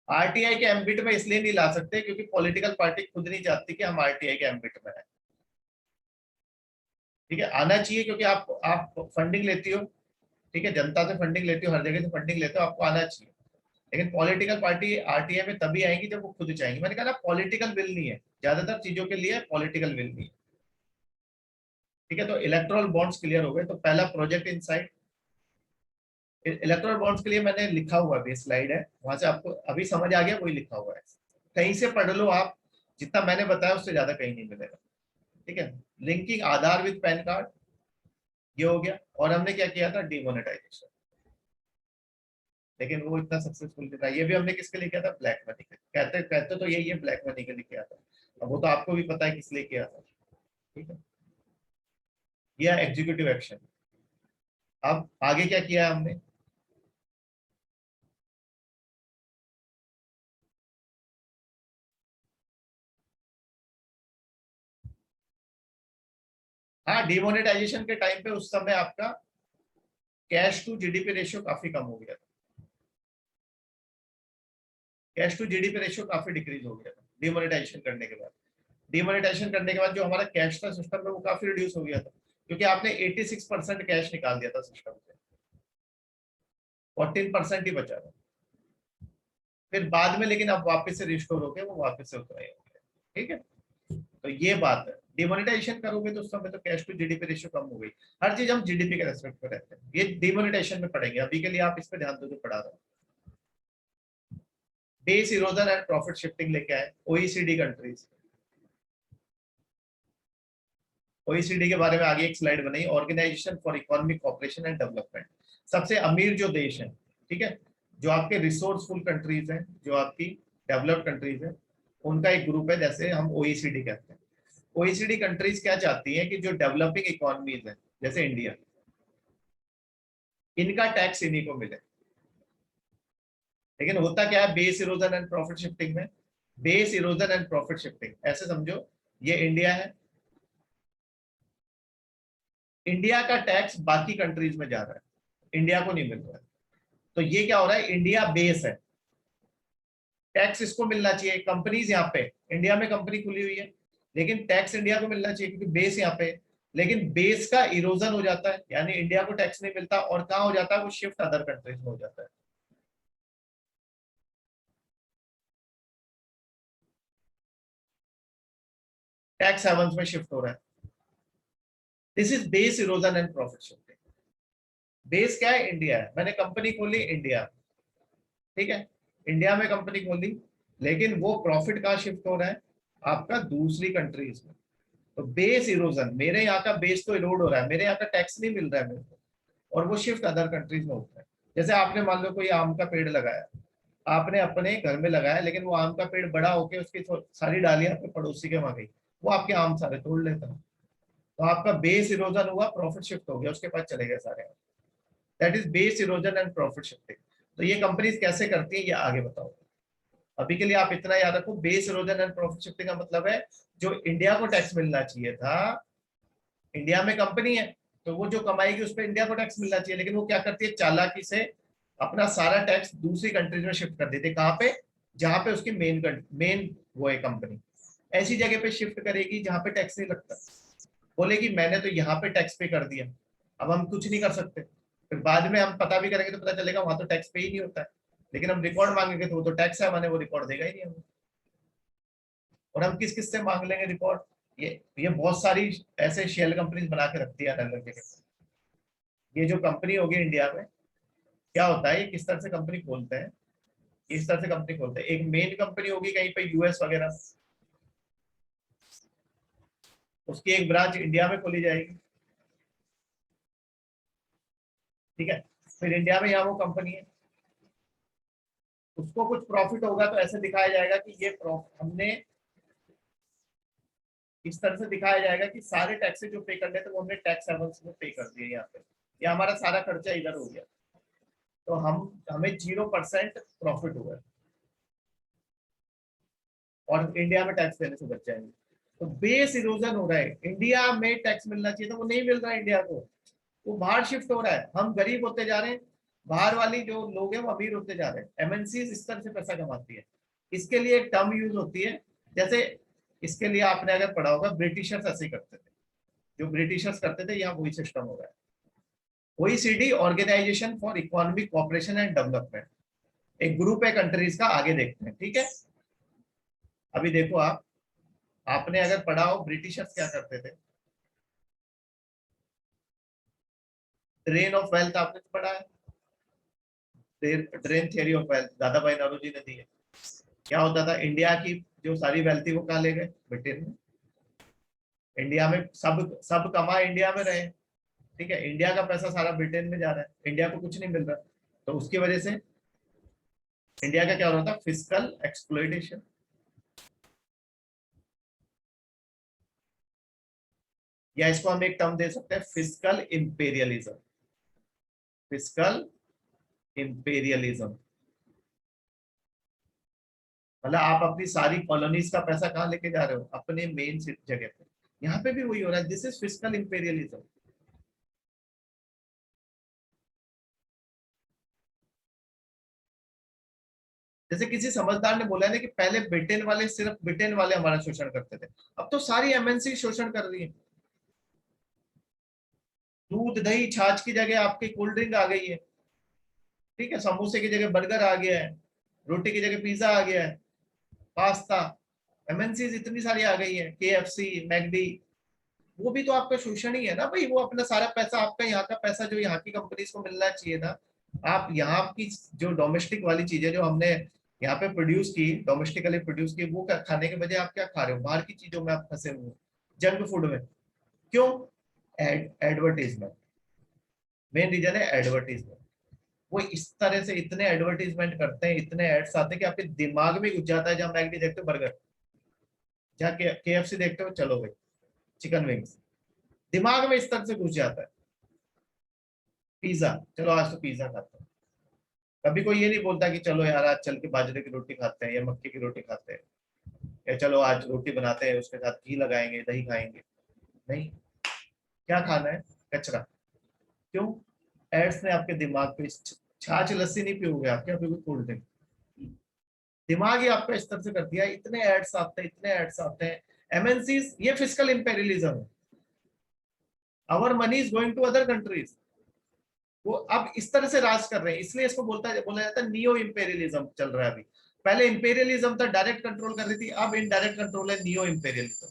A: आरटीआई के एम्बिट में इसलिए नहीं ला सकते क्योंकि पॉलिटिकल पार्टी खुद नहीं चाहती कि हम आरटीआई के एम्बिट में है, ठीक है। आना चाहिए क्योंकि आप फंडिंग लेती हो, ठीक है, जनता से फंडिंग लेती हो, हर जगह से फंडिंग लेते हो, आपको आना चाहिए। लेकिन पॉलिटिकल पार्टी आरटीआई में तभी आएंगी जब वो खुद चाहेंगी। मैंने कहा ना, पॉलिटिकल विल नहीं है, ज्यादातर चीजों के लिए पॉलिटिकल विल नहीं है, ठीक है। तो इलेक्टोरल बॉन्ड्स क्लियर हो गए। तो पहला प्रोजेक्ट इनसाइट, इलेक्टोरल बॉन्ड्स के लिए मैंने लिखा हुआ है, स्लाइड है, वहां से आपको अभी समझ आ गया, वही लिखा हुआ है, कहीं से पढ़ लो आप, जितना मैंने बताया उससे ज्यादा कहीं नहीं मिलेगा, ठीक है। Linking Aadhaar with pan card, ये हो गया। और हमने क्या किया था, डिमोनेटाइजेशन, लेकिन वो इतना सक्सेसफुल नहीं था। ये भी हमने किसके लिए किया था, ब्लैक मनी के, कहते कहते तो यही है, ब्लैक मनी के लिए किया था। अब वो तो आपको भी पता है किस लिए किया था, ठीक है। यह एग्जीक्यूटिव एक्शन। अब आगे क्या किया हमने, हाँ, डिमोनेटाइजेशन के टाइम पे उस समय आपका कैश टू जीडीपी रेशियो काफी कम हो गया था, कैश टू जीडीपी रेशियो काफी डिक्रीज हो गया था डिमोनेटाइजेशन करने के बाद। डिमोनेटाइजेशन करने के बाद जो हमारा कैश था सिस्टम में, वो काफी रिड्यूस हो गया था, क्योंकि आपने 86% कैश निकाल दिया था सिस्टम से, 14% ही बचा था। फिर बाद में लेकिन अब वापस से रिस्टोर हो गए, वो वापस से उतना ही हो गया, ठीक है। तो ये बात है। डिमोनेटाइजेशन करोगे तो उस समय तो कैश टू जीडीपी रेशियो कम हो गई। हर चीज हम जीडीपी के रेस्पेक्ट पर रहते हैं, ये डिमोनेटाइजेशन में पढ़ेंगे। अभी के लिए आप इस पे ध्यान दो जो पढ़ा रहा हूँ। Base erosion and profit shifting लेके आए ओईसीडी कंट्रीज। ओईसीडी के बारे में आगे एक स्लाइड बनाई, organisation for economic cooperation and development. सबसे अमीर जो देश है, ठीक है, जो आपके रिसोर्सफुल कंट्रीज हैं, जो आपकी डेवलप्ड कंट्रीज है, उनका एक ग्रुप है, जैसे हम ओईसीडी कहते हैं। ओईसीडी कंट्रीज क्या चाहती हैं कि जो डेवलपिंग इकोनॉमीज है जैसे इंडिया, इनका टैक्स इन्हीं को मिले। लेकिन होता क्या है base erosion and profit shifting में, base erosion and profit shifting ऐसे समझो, ये इंडिया है, इंडिया का टैक्स बाकी कंट्रीज में जा रहा है, इंडिया को नहीं मिल रहा है। तो ये क्या हो रहा है, इंडिया बेस है, टैक्स इसको मिलना चाहिए। कंपनीज यहाँ पे, इंडिया में कंपनी खुली हुई है, लेकिन टैक्स इंडिया को मिलना चाहिए क्योंकि बेस यहाँ पे। लेकिन बेस का इरोजन हो जाता है, यानी इंडिया को टैक्स नहीं मिलता, और कहाँ हो जाता है वो, शिफ्ट अदर कंट्रीज में हो जाता है। टैक्स हेवंस में शिफ्ट हो रहा है। This is base erosion and profit shifting. Base क्या है, इंडिया है, मैंने कंपनी खोली इंडिया, ठीक है, इंडिया में कंपनी खोली, लेकिन वो प्रॉफिट कहाँ शिफ्ट हो रहा है, आपका दूसरी कंट्रीज में। तो बेस इरोजन, मेरे यहाँ का बेस तो इरोड हो रहा है, मेरे यहाँ का टैक्स नहीं मिल रहा है मेरे को, और वो शिफ्ट अदर कंट्रीज में होता है। जैसे आपने मान लो कोई आम का पेड़ लगाया, आपने अपने घर में लगाया, लेकिन वो आम का पेड़ बड़ा होके उसकी सारी डालियां अपने पड़ोसी के वहां गई, वो आपके आम सारे तोड़ लेता है। तो आपका बेस इरोजन हुआ, प्रॉफिट शिफ्ट हो गया, उसके पास चले गए सारे। That is base erosion and profit shifting. तो ये कंपनीज कैसे करती है ये आगे बताओ। अभी के लिए आप इतना याद रखो, base erosion and profit shifting का मतलब है जो इंडिया को टैक्स मिलना चाहिए था, इंडिया में कंपनी है तो वो जो कमाएगी उस पर इंडिया को टैक्स मिलना चाहिए, लेकिन वो क्या करती है, चालाकी से अपना सारा टैक्स दूसरी कंट्रीज में शिफ्ट कर देती है। कहाँ पे, जहां पे उसकी मेन वो है कंपनी, ऐसी जगह पे शिफ्ट करेगी जहां पे टैक्स नहीं लगता। बोलेगी मैंने तो यहाँ पे टैक्स पे कर दिया, अब हम कुछ नहीं कर सकते। फिर बाद में हम पता भी करेंगे तो पता चलेगा वहां तो टैक्स पे ही नहीं होता है, लेकिन हम रिकॉर्ड मांगेंगे तो वो तो टैक्स है, मैंने वो रिकॉर्ड देगा ही नहीं हमें। और हम किस किस से मांग लेंगे रिकॉर्ड, ये बहुत सारी ऐसे शेल कंपनीज बना के रखती है अलग अलग जगह। ये जो कंपनी होगी इंडिया में, क्या होता है, ये किस तरह से कंपनी खोलते हैं, इस तरह से कंपनी खोलते हैं। एक मेन कंपनी होगी कहीं पे यूएस वगैरह, उसकी एक ब्रांच इंडिया में खोली जाएगी, ठीक है। फिर इंडिया में यहाँ वो कंपनी है, उसको कुछ प्रॉफिट होगा तो ऐसे दिखाया जाएगा कि ये प्रॉफिट हमने, इस तरह से दिखाया जाएगा कि सारे टैक्सेस जो पे करने थे वो हमने टैक्स हेवंस में पे कर दिए यहाँ पे, ये हमारा सारा खर्चा इधर हो गया, तो हमें 0% प्रॉफिट हुआ है और इंडिया में टैक्स देने से बच जाएंगे। तो बेस इरोजन हो रहा है, इंडिया में टैक्स मिलना चाहिए था वो नहीं मिल रहा है इंडिया को, वो बाहर शिफ्ट हो रहा है, हम गरीब होते जा रहे हैं, बाहर वाली जो लोग हैं वो अमीर होते जा रहे हैं। एमएनसी इस तरह से पैसा कमाती है। इसके लिए एक टर्म यूज होती है, जैसे इसके लिए आपने अगर पढ़ा होगा, ब्रिटिशर्स ऐसे ही करते थे, जो ब्रिटिशर्स करते थे यहाँ वही सिस्टम हो रहा है। OECD organisation for economic cooperation and development, एक ग्रुप है कंट्रीज का, आगे देखते हैं, ठीक है। अभी देखो आपने अगर पढ़ा हो ब्रिटिशर्स क्या करते थे, ड्रेन ऑफ वेल्थ आपने तो पढ़ा है, ड्रेन थियरी ऑफ वेल्थ दादा भाई नौरोजी ने दी है। क्या होता था, इंडिया की जो सारी वेल्थ थी वो कहाँ ले गए, ब्रिटेन में। इंडिया में सब सब कमा इंडिया में रहे, ठीक है, इंडिया का पैसा सारा ब्रिटेन में जा रहा है, इंडिया को कुछ नहीं मिल रहा। तो उसकी वजह से इंडिया का क्या हो रहा था, फिस्कल एक्सप्लॉइटेशन, या इसको हम एक टर्म दे सकते हैं, फिस्कल इंपेरियलिज्म। फिस्कल इंपेरियलिज्म मतलब आप अपनी सारी कॉलोनीज का पैसा कहाँ लेके जा रहे हो, अपने मेन जगह पे। यहाँ पे भी वही हो रहा है, दिस इज फिस्कल इंपेरियलिज्म। जैसे किसी समझदार ने बोला है ना कि पहले ब्रिटेन वाले, सिर्फ ब्रिटेन वाले हमारा शोषण करते थे, अब तो सारी एमएनसी शोषण कर रही है। दूध दही छाछ की जगह आपकी कोल्ड ड्रिंक आ गई है, ठीक है, समोसे की जगह बर्गर आ गया है, रोटी की जगह पिज्जा आ गया है, पास्ता, एमएनसीज इतनी सारी आ गई है, केएफसी, मैकडी, वो भी तो आपका शोषण ही है ना भाई। वो अपना सारा पैसा, आपका यहाँ का पैसा जो यहाँ की कंपनीज को मिलना चाहिए था, आप यहाँ की जो डोमेस्टिक वाली चीजें जो हमने यहाँ पे प्रोड्यूस की, डोमेस्टिकली प्रोड्यूस की, वो खाने के बजाय आप क्या खा रहे हो, बाहर की चीजों में आप फंसे हुए हो, जंक फूड में। क्यों? एडवर्टीजमेंट, मेन रीजन है एडवर्टीजमेंट। वो इस तरह से इतने एडवर्टीजमेंट करते हैं, इतने एड्स आते हैं कि आपके दिमाग में घुस जाता है। जहां मैगडी देखते हो बर्गर, जहाँ केएफसी देखते हो चलो भाई चिकन विंग्स, दिमाग में इस तरह से घुस जाता है। पिज्जा, चलो आज तो पिज्जा खाते हैं। कभी कोई ये नहीं बोलता कि चलो यार आज चल के बाजरे की रोटी खाते हैं या मक्के की रोटी खाते हैं, या चलो आज रोटी बनाते हैं उसके साथ घी लगाएंगे, दही खाएंगे। नहीं, क्या खाना है? कचरा। क्यों? एड्स ने आपके दिमाग पे छाछ लस्सी नहीं पियोगे आप, क्या पियोगे? Cold drink. दिमाग ही आपका इस तरह से कर दिया। इतने एड्स आते हैं, इतने एड्स आते हैं। एमएनसीज, ये फिस्कल इंपेरियलिज्म है। Our money is going to other countries. वो अब इस तरह से राज कर रहे हैं, इसलिए इसको बोला जाता है नियो इंपेरियलिज्म चल रहा है अभी। पहले इंपेरियलिज्म था, डायरेक्ट कंट्रोल कर रही थी, अब इनडायरेक्ट कंट्रोल है, नियो इंपेरियलिज्म।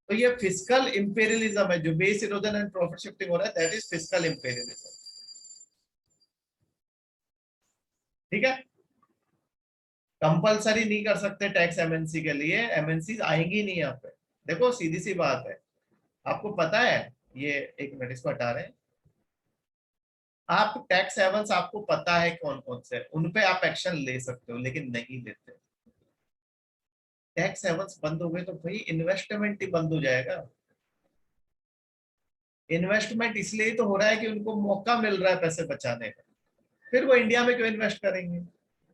A: तो ये फिस्कल इंपेरियलिज्म है, जो base erosion and profit shifting हो रहा है, दैट इज फिस्कल इंपेरियलिज्म। ठीक है, कंपलसरी नहीं कर सकते टैक्स एमएनसी के लिए, एमएनसी आएंगी नहीं यहाँ पे। देखो सीधी सी बात है, आपको पता है, ये एक मिनट इसको हटा रहे हैं। आप टैक्स हेवंस आपको पता है कौन कौन से, उन पे आप एक्शन ले सकते हो, लेकिन नहीं लेते। टैक्स हेवंस बंद हो गए तो भाई इन्वेस्टमेंट ही बंद हो जाएगा। इन्वेस्टमेंट इसलिए तो हो रहा है कि उनको मौका मिल रहा है पैसे बचाने का। फिर वो इंडिया में क्यों इन्वेस्ट करेंगे?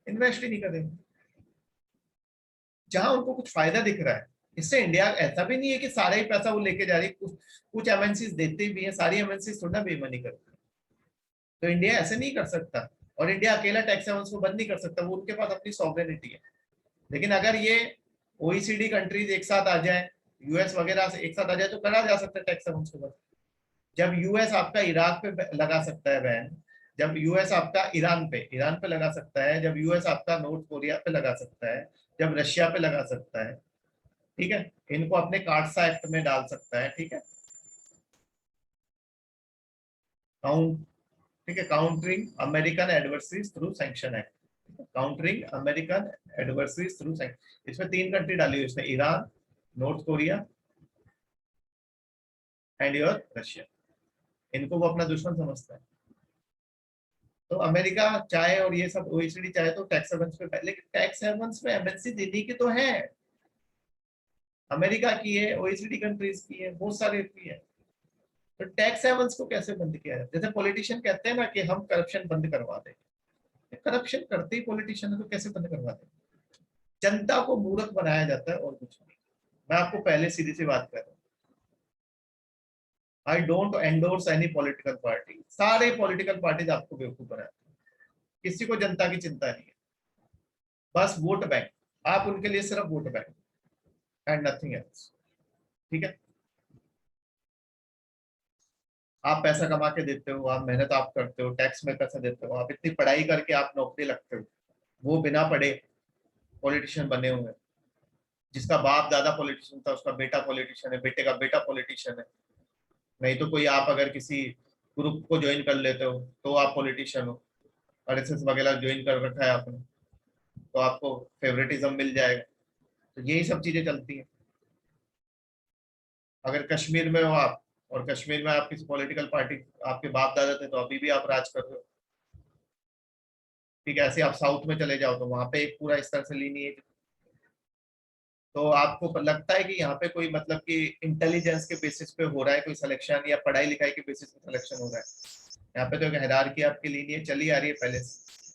A: इन्वेस्ट ही नहीं करेंगे जहां उनको कुछ फायदा दिख रहा है। इससे इंडिया, ऐसा भी नहीं है कि सारा ही पैसा वो लेके जा रही है, कुछ एमएनसी देते भी है, सारी एमएनसी थोड़ा बेईमानी करती है। तो इंडिया ऐसे नहीं कर सकता, और इंडिया अकेला टैक्स हेवंस को बंद नहीं कर सकता, वो उनके पास अपनी सॉवरेनिटी है। लेकिन अगर ये ओईसीडी कंट्रीज एक साथ आ जाए, यूएस वगैरह से एक साथ आ जाए, तो करा जा सकता है टैक्स हेवंस को बंद। जब यूएस आपका इराक पे लगा सकता है बैन, जब यूएस आपका ईरान पे लगा सकता है, जब यूएस आपका नॉर्थ कोरिया पे लगा सकता है, जब रशिया पे लगा सकता है, ठीक है, इनको अपने कार्डसा एक्ट में डाल सकता है, ठीक है, काउंट, ठीक है, countering American adversaries through sanction act, countering American adversaries through sanction. इसमें 3 कंट्री डाली हुई, इसमें Iran, north Korea and your Russia. इनको वो अपना दुश्मन समझता है। तो अमेरिका चाहे और ये सब ओईसीडी चाहे तो टैक्स हेवंस पे, लेकिन टैक्स हेवंस में एमएनसी दिल्ली की तो है, अमेरिका की है, ओईसीडी कंट्रीज की है, बहुत सारे की है। तो टैक्स हेवंस को कैसे बंद किया है? जैसे पॉलिटिशियन कहते हैं ना कि हम करप्शन बंद करवा दें, करप्शन करते ही पॉलिटिशियन है तो कैसे बंद करवा दें? जनता को मूर्ख बनाया जाता है और कुछ नहीं। मैं आपको पहले सीधी सी बात कर रहा हूँ, I don't endorse any political party. सारे पॉलिटिकल पार्टीज आपको बेवकूफ बनाते हैं, किसी को जनता की चिंता नहीं है, बस वोट बैंक। आप उनके लिए सिर्फ vote bank and nothing else. ठीक है, आप पैसा कमा के देते हो, आप मेहनत आप करते हो, टैक्स में पैसा देते हो, आप इतनी पढ़ाई करके आप नौकरी लगते हो, वो बिना पढ़े पॉलिटिशियन बने हुए हैं। जिसका बाप दादा पॉलिटिशियन था, उसका बेटा पॉलिटिशियन है, बेटे का बेटा पॉलिटिशियन है। नहीं तो कोई, आप अगर किसी ग्रुप को ज्वाइन कर लेते हो तो आप पॉलिटिशियन हो, आरएसएस वगैरह ज्वाइन कर रखा है आपने तो आपको फेवरेटिज्म मिल जाएगा। तो यही सब चीजें चलती हैं। अगर कश्मीर में हो आप, और कश्मीर में आप किसी पॉलिटिकल पार्टी, आपके बाप दादा थे, तो अभी भी आप राज कर रहे हो। ठीक है, ऐसे आप साउथ में चले जाओ तो वहां पे एक पूरा इस तरह से लीनिएज। तो आपको लगता है कि यहाँ पे कोई मतलब कि इंटेलिजेंस के बेसिस पे हो रहा है कोई सिलेक्शन, या पढ़ाई लिखाई के बेसिस पे सिलेक्शन हो रहा है? यहाँ पे तो एक हायरार्की आपकी लीनिएज चली आ रही है पहले से।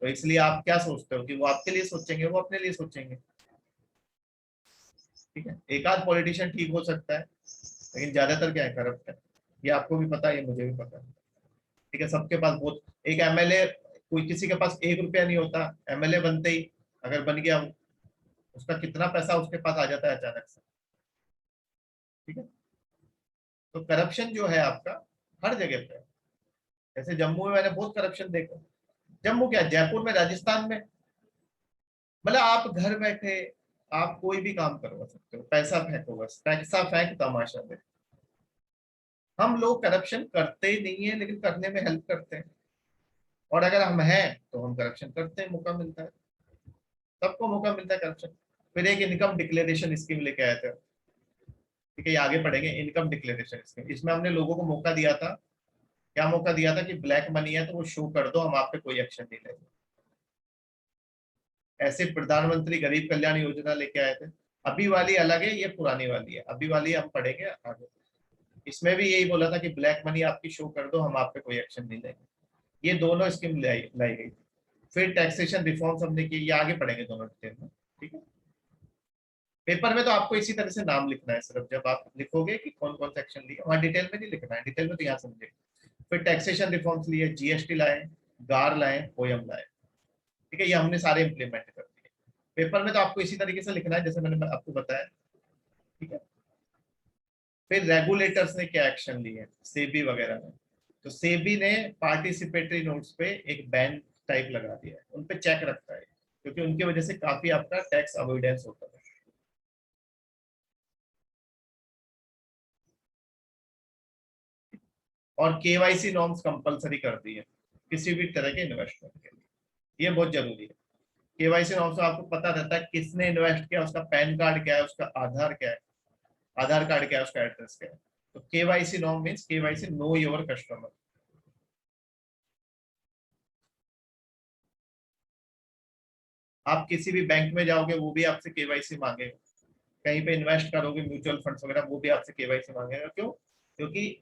A: तो इसलिए आप क्या सोचते हो कि वो आपके लिए सोचेंगे, वो अपने लिए सोचेंगे। ठीक है, एक आध पॉलिटिशियन ठीक हो सकता है, लेकिन ज्यादातर क्या है, करप्ट है। ये आपको भी पता है, ये मुझे भी पता है। ठीक है, सबके पास बहुत, एक एमएलए, कोई किसी के पास 1 रुपया नहीं होता, एमएलए बनते ही अगर बन गया, उसका कितना पैसा उसके पास आ जाता है अचानक से। ठीक है, तो करप्शन जो है आपका हर जगह पे है। जैसे जम्मू में मैंने बहुत करप्शन देखा, जम्मू क्या, जयपुर में, राजस्थान में, मतलब आप घर बैठे आप कोई भी काम करवा सकते हो, पैसा फेंको, बस पैसा फेंक तमाशा दे। हम लोग करप्शन करते ही नहीं है, लेकिन करने में हेल्प करते हैं, और अगर हम हैं तो हम करप्शन करते हैं, मौका मिलता है, सबको मौका मिलता है करप्शन। फिर एक इनकम डिक्लेरेशन स्कीम लेके आए थे, ठीक है, ये आगे पढ़ेंगे, इनकम डिक्लेरेशन स्कीम। इसमें हमने लोगों को मौका दिया था, क्या मौका दिया था कि ब्लैक मनी है तो वो शो कर दो, हम आप पे कोई एक्शन नहीं लेंगे। ऐसे प्रधानमंत्री गरीब कल्याण योजना लेके आए थे। अभी वाली अलग है, ये पुरानी वाली है, अभी वाली हम पढ़ेंगे आगे। इसमें भी यही बोला था कि ब्लैक मनी आपकी शो कर दो, हम आप पे कोई एक्शन नहीं लेंगे। ये दोनों स्कीम लाई गई थी। फिर टैक्सेशन रिफॉर्म्स हमने किए, ये आगे पढ़ेंगे दोनों डिटेल में, ठीक है। पेपर में तो आपको इसी तरह से नाम लिखना है, सिर्फ जब आप लिखोगे कि कौन कौन सा एक्शन लिया, वहां डिटेल में नहीं लिखना है, डिटेल में तो यहाँ समझे। फिर टैक्सेशन रिफॉर्म्स लिए, जीएसटी लाए, गार लाए, ओएम लाए, ठीक है, ये हमने सारे इंप्लीमेंट कर दिए। पेपर में तो आपको इसी तरीके से लिखना है जैसे मैंने आपको बताया, ठीक है। फिर रेगुलेटर्स ने क्या एक्शन लिए, सेबी वगैरह ने, तो सेबी ने पार्टिसिपेटरी नोट्स पे एक बैन टाइप लगा दिया है, उन पे चेक रखता है, क्योंकि उनकी वजह से काफी आपका टैक्स अवॉइडेंस होता है। और केवाईसी नॉर्म्स कंपलसरी कर दी है किसी भी तरह के इन्वेस्टमेंट के लिए, ये बहुत जरूरी है। केवाईसी नॉर्म्स में आपको पता रहता है किसने इन्वेस्ट किया, उसका पैन कार्ड क्या है, उसका आधार क्या है, आधार कार्ड क्या है, उसका एड्रेस क्या है। तो KYC norm means KYC know your customer. आप किसी भी बैंक में जाओगे वो भी आपसे केवाईसी मांगेगा, कहीं पे इन्वेस्ट करोगे म्यूचुअल फंड्स वगैरह, वो भी आपसे केवाईसी मांगेगा। क्यों? क्योंकि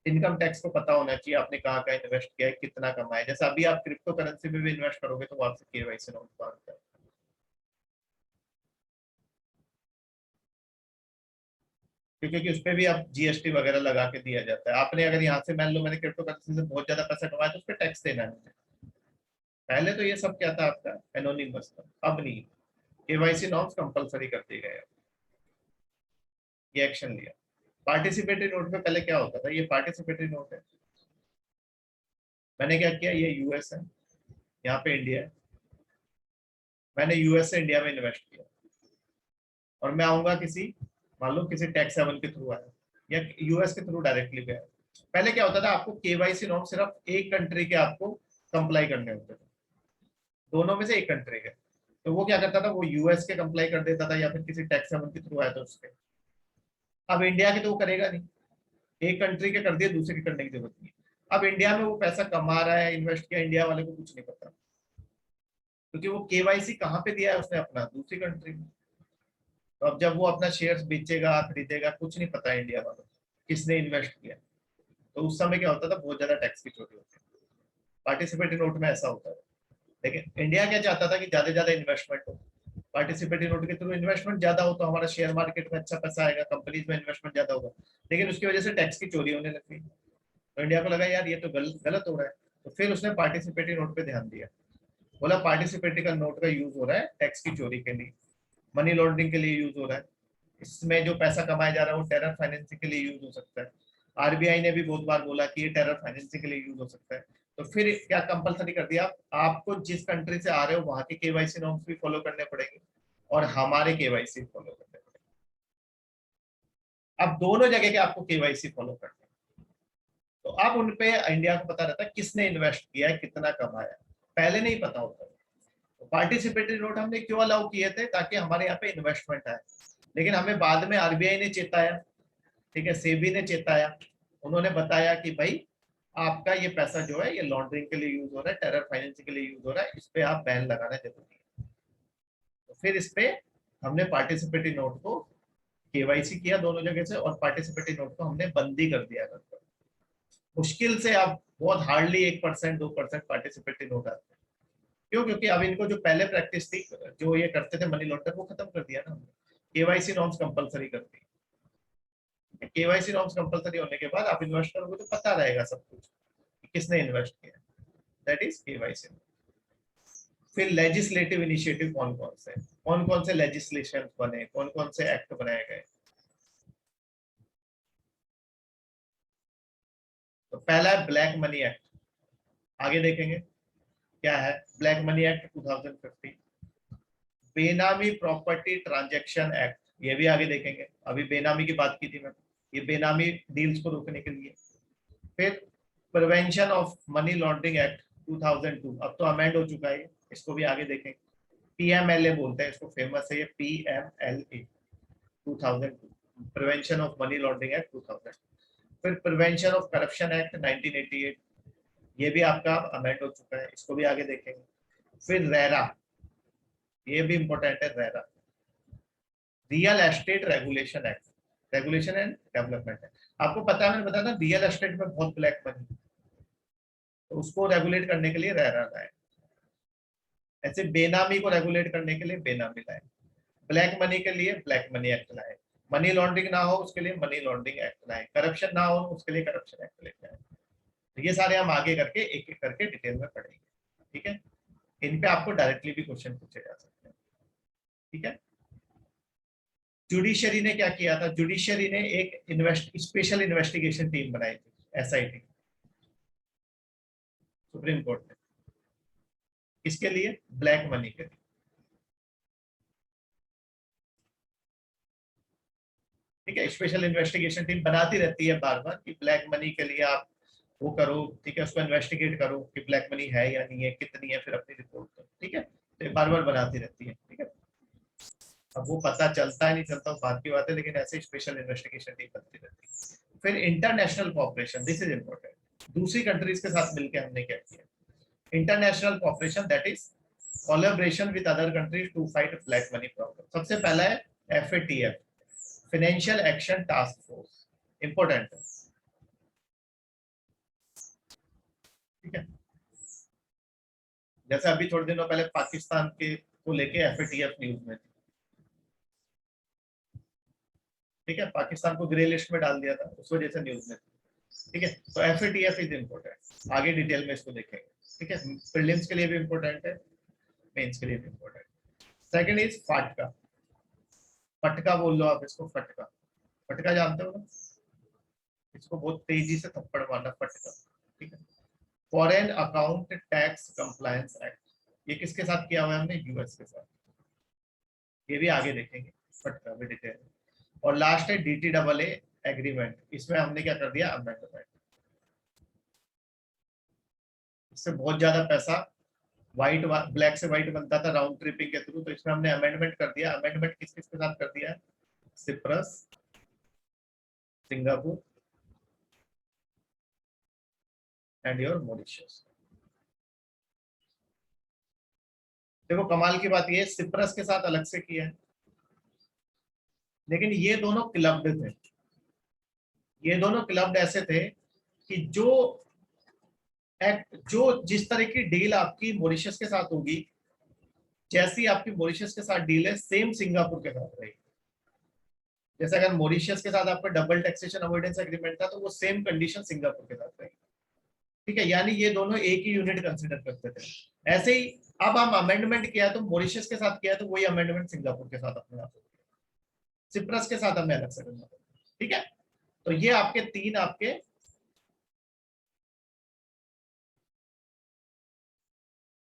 A: इनकम टैक्स को पता होना चाहिए आपने कहाँ का इन्वेस्ट किया है, कितना कमाया है। जैसे अभी आप क्रिप्टो करेंसी में भी इन्वेस्ट करोगे तो वो आपसे केवाईसी नोट मांगता है, क्योंकि उस पर भी आप जीएसटी वगैरह लगा के दिया जाता है। आपने अगर यहाँ से मान लो मैंने क्रिप्टो करेंसी से बहुत ज्यादा पैसा कमाया तो उस पर टैक्स देना है मुझे। पहले तो ये सब क्या था, आपका एनोनिमस था, अब नहीं, केवाईसी नॉर्म्स कंपलसरी कर दिए गए, ये एक्शन लिया। पार्टिसिपेटरी नोट में पहले क्या होता था, ये पार्टिसिपेटरी नोट है, मैंने क्या किया, ये यूएस है, यहाँ पे इंडिया है, मैंने यूएस से इंडिया में इन्वेस्ट किया, और मैं आऊंगा किसी, मान लो किसी टैक्स हेवन के थ्रू आया, या यूएस के थ्रू डायरेक्टली गया। पहले क्या होता था, आपको केवाईसी नॉर्म सिर्फ एक कंट्री के आपको कंप्लाई करने होते थे, दोनों में से एक कंट्री के। तो वो क्या करता था, वो यूएस के कंप्लाई कर देता था, या फिर किसी टैक्स हेवन के थ्रू आया था उसके। अब इंडिया के तो वो करेगा नहीं, एक कंट्री के कर दिए, दूसरे के करने की जरूरत नहीं। अब इंडिया में वो पैसा कमा रहा है, इन्वेस्ट किया, इंडिया वाले को कुछ नहीं पता, क्योंकि वो केवाईसी कहाँ पे दिया है उसने, अपना दूसरी कंट्री में। तो अब जब वो अपना शेयर्स बेचेगा खरीदेगा, कुछ नहीं पता इंडिया वालों को किसने इन्वेस्ट किया, तो उस समय क्या होता था, बहुत ज्यादा टैक्स की चोरी होती है। पार्टिसिपेटरी नोट में ऐसा होता है, लेकिन इंडिया क्या चाहता था कि ज्यादा से ज्यादा इन्वेस्टमेंट हो, पार्टिसिपेटरी नोट के थ्रू इन्वेस्टमेंट ज्यादा हो तो हमारा शेयर मार्केट में अच्छा पैसा आएगा, कंपनीज में इन्वेस्टमेंट ज्यादा होगा। लेकिन उसकी वजह से टैक्स की चोरी होने लगी, तो इंडिया को लगा यार ये तो गलत गलत हो रहा है, तो फिर उसने पार्टिसिपेटरी नोट पे ध्यान दिया। बोला पार्टिसिपेटरी का नोट का यूज हो रहा है टैक्स की चोरी के लिए, मनी लॉन्ड्रिंग के लिए यूज हो रहा है, इसमें जो पैसा कमाया जा रहा है वो टेरर फाइनेंसिंग के लिए यूज हो सकता है। आरबीआई ने भी बहुत बार बोला कि ये टेरर फाइनेंसिंग के लिए यूज हो सकता है। तो फिर क्या कंपलसरी कर दिया, आपको जिस कंट्री से आ रहे हो वहां के केवाईसी नॉर्म्स भी फॉलो करने पड़ेंगे, और हमारे केवाईसी फॉलो करने पड़ेंगे। अब दोनों जगह के आपको केवाईसी फॉलो करने हैं। तो अब उनपे इंडिया को पता रहता है किसने इन्वेस्ट किया है, कितना कमाया है, पहले नहीं पता होता। तो पार्टिसिपेटरी नोट हमने क्यों अलाउ किए थे, ताकि हमारे यहाँ पे इन्वेस्टमेंट आए। लेकिन हमें बाद में आरबीआई ने चेताया, ठीक है, सेबी ने चेताया, उन्होंने बताया कि भाई आपका ये पैसा जो है ये लॉन्ड्रिंग के लिए यूज हो रहा है, टेरर फाइनेंसिंग के लिए यूज हो रहा है, इस पे आप बैन लगाना जरूरी है। तो फिर इस पे हमने पार्टिसिपेटरी नोट को केवाईसी किया दोनों जगह से, और पार्टिसिपेटरी नोट को हमने बंदी कर दिया घर पर। मुश्किल से अब बहुत हार्डली 1% 2% पार्टिसिपेटरी नोट आते हैं। क्यों? क्योंकि अब इनको जो पहले प्रैक्टिस थी, जो ये करते थे मनी लॉन्डर, वो खत्म कर दिया ना हमने, केवाईसी नॉर्म्स कंपलसरी कर दी। केवाईसी नॉर्म्स कंपलसरी होने के बाद आप इन्वेस्ट करोगे तो पता रहेगा सब कुछ कि किसने इन्वेस्ट किया, दैट इज केवाईसी। फिर लेजिस्लेटिव इनिशिएटिव कौन कौन से लेजिस्लेशन बने, कौन कौन से एक्ट बनाए गए। तो पहला है ब्लैक मनी एक्ट, आगे देखेंगे। क्या है, ब्लैक मनी एक्ट 2015, बेनामी प्रॉपर्टी ट्रांजैक्शन एक्ट, ये भी आगे देखेंगे, अभी बेनामी की बात की थी मैं, ये बेनामी डील्स को रोकने के लिए। फिर prevention of money laundering act 2002, अब तो अमेंड हो चुका है, इसको भी आगे देखेंगे। पीएमएलए बोलते हैं इसको, फेमस है ये PMLA 2002, prevention of money laundering act 2000। फिर प्रिवेंशन ऑफ करप्शन एक्ट 1988, ये भी आपका अमेंड हो चुका है, इसको भी आगे देखेंगे। फिर रेरा, ये भी इंपॉर्टेंट है, RERA real estate regulation act, regulation and development act. आपको पता है, मैंने बताया था रियल एस्टेट में बहुत ब्लैक मनी, तो उसको रेगुलेट करने के लिए रेरा लाए। ऐसे बेनामी को रेगुलेट करने के लिए बेनामी लाए, ब्लैक मनी के लिए ब्लैक मनी एक्ट लाए, मनी लॉन्ड्रिंग ना हो उसके लिए मनी लॉन्ड्रिंग एक्ट लाए, करप्शन ना हो उसके लिए करप्शन एक्ट लेके आए। तो ये सारे हम आगे करके एक एक करके डिटेल में पढ़ेंगे, ठीक है। इन पे आपको डायरेक्टली भी क्वेश्चन पूछे जा सकते हैं, ठीक है। जुडिशरी ने क्या किया था, जुडिशरी ने एक स्पेशल इन्वेस्टिगेशन टीम बनाई थी, एसआईटी, सुप्रीम कोर्ट ने, किसके लिए, ब्लैक मनी के लिए, ठीक है। स्पेशल इन्वेस्टिगेशन टीम बनाती रहती है बार बार कि ब्लैक मनी के लिए आप वो करो, ठीक है, उसको इन्वेस्टिगेट करो कि ब्लैक मनी है या नहीं है, कितनी है, फिर अपनी रिपोर्ट करो, ठीक है। तो बार बार बनाती रहती है, ठीक है। अब वो पता चलता है नहीं चलता वो बात की बात है, लेकिन ऐसे स्पेशल इन्वेस्टिगेशन टीम बनती रहती है। फिर international cooperation, this is important, दूसरी कंट्रीज के साथ मिलकर हमने क्या किया, international cooperation, that is collaboration with other countries to fight black money problem. सबसे पहला है FATF, financial action task force, important है, ठीक है। जैसे अभी थोड़े दिनों पहले पाकिस्तान के को लेके एफएटीएफ न्यूज में थी, ठीक है, पाकिस्तान को ग्रे लिस्ट में डाल दिया था, उस वजह से न्यूज में थी, ठीक है। तो एफएटीएफ इज इम्पोर्टेंट, आगे डिटेल में इसको देखेंगे, ठीक है। प्रीलिम्स के लिए भी इम्पोर्टेंट है, मेंस के लिए भी इम्पोर्टेंट। सेकंड इज फाटका, फटका बोल लो आप इसको, फटका, फटका जानते हो ना, इसको बहुत तेजी से थप्पड़ मारना, फटका, ठीक है। Foreign account tax compliance act, ये किसके साथ किया हुआ है हमने, यूएस के साथ, ये भी आगे देखेंगे, फटका भी डिटेल। और लास्ट है डीटी डबल ए एग्रीमेंट, इसमें हमने क्या कर दिया, अमेंडमेंट, इससे बहुत ज्यादा पैसा व्हाइट ब्लैक से व्हाइट बनता था राउंड ट्रिपिंग के थ्रू, तो इसमें हमने अमेंडमेंट कर दिया। अमेंडमेंट किस किस के साथ कर दिया है, Cyprus, Singapore and your Mauritius. देखो कमाल की बात ये है, सिप्रस के साथ अलग से किया है, लेकिन ये दोनों क्लब्ड थे, ये दोनों क्लब्ड ऐसे थे कि जो एक्ट, जो जिस तरह की डील आपकी मॉरिशस के साथ होगी, जैसी आपकी मॉरिशस के साथ डील है, सेम सिंगापुर के साथ रहेगी। जैसे अगर मॉरिशस के साथ आपका डबल टैक्सेशन अवॉइडेंस एग्रीमेंट था, तो वो सेम कंडीशन सिंगापुर के साथ रहेगी, ठीक है। यानी ये दोनों एक ही यूनिट कंसिडर करते थे। ऐसे ही अब हम अमेंडमेंट किया तो मॉरिशस के साथ किया, तो वही अमेंडमेंट सिंगापुर के साथ अपने आप, सिप्रस के साथ हमें अलग से करना, ठीक है। तो ये आपके तीन आपके,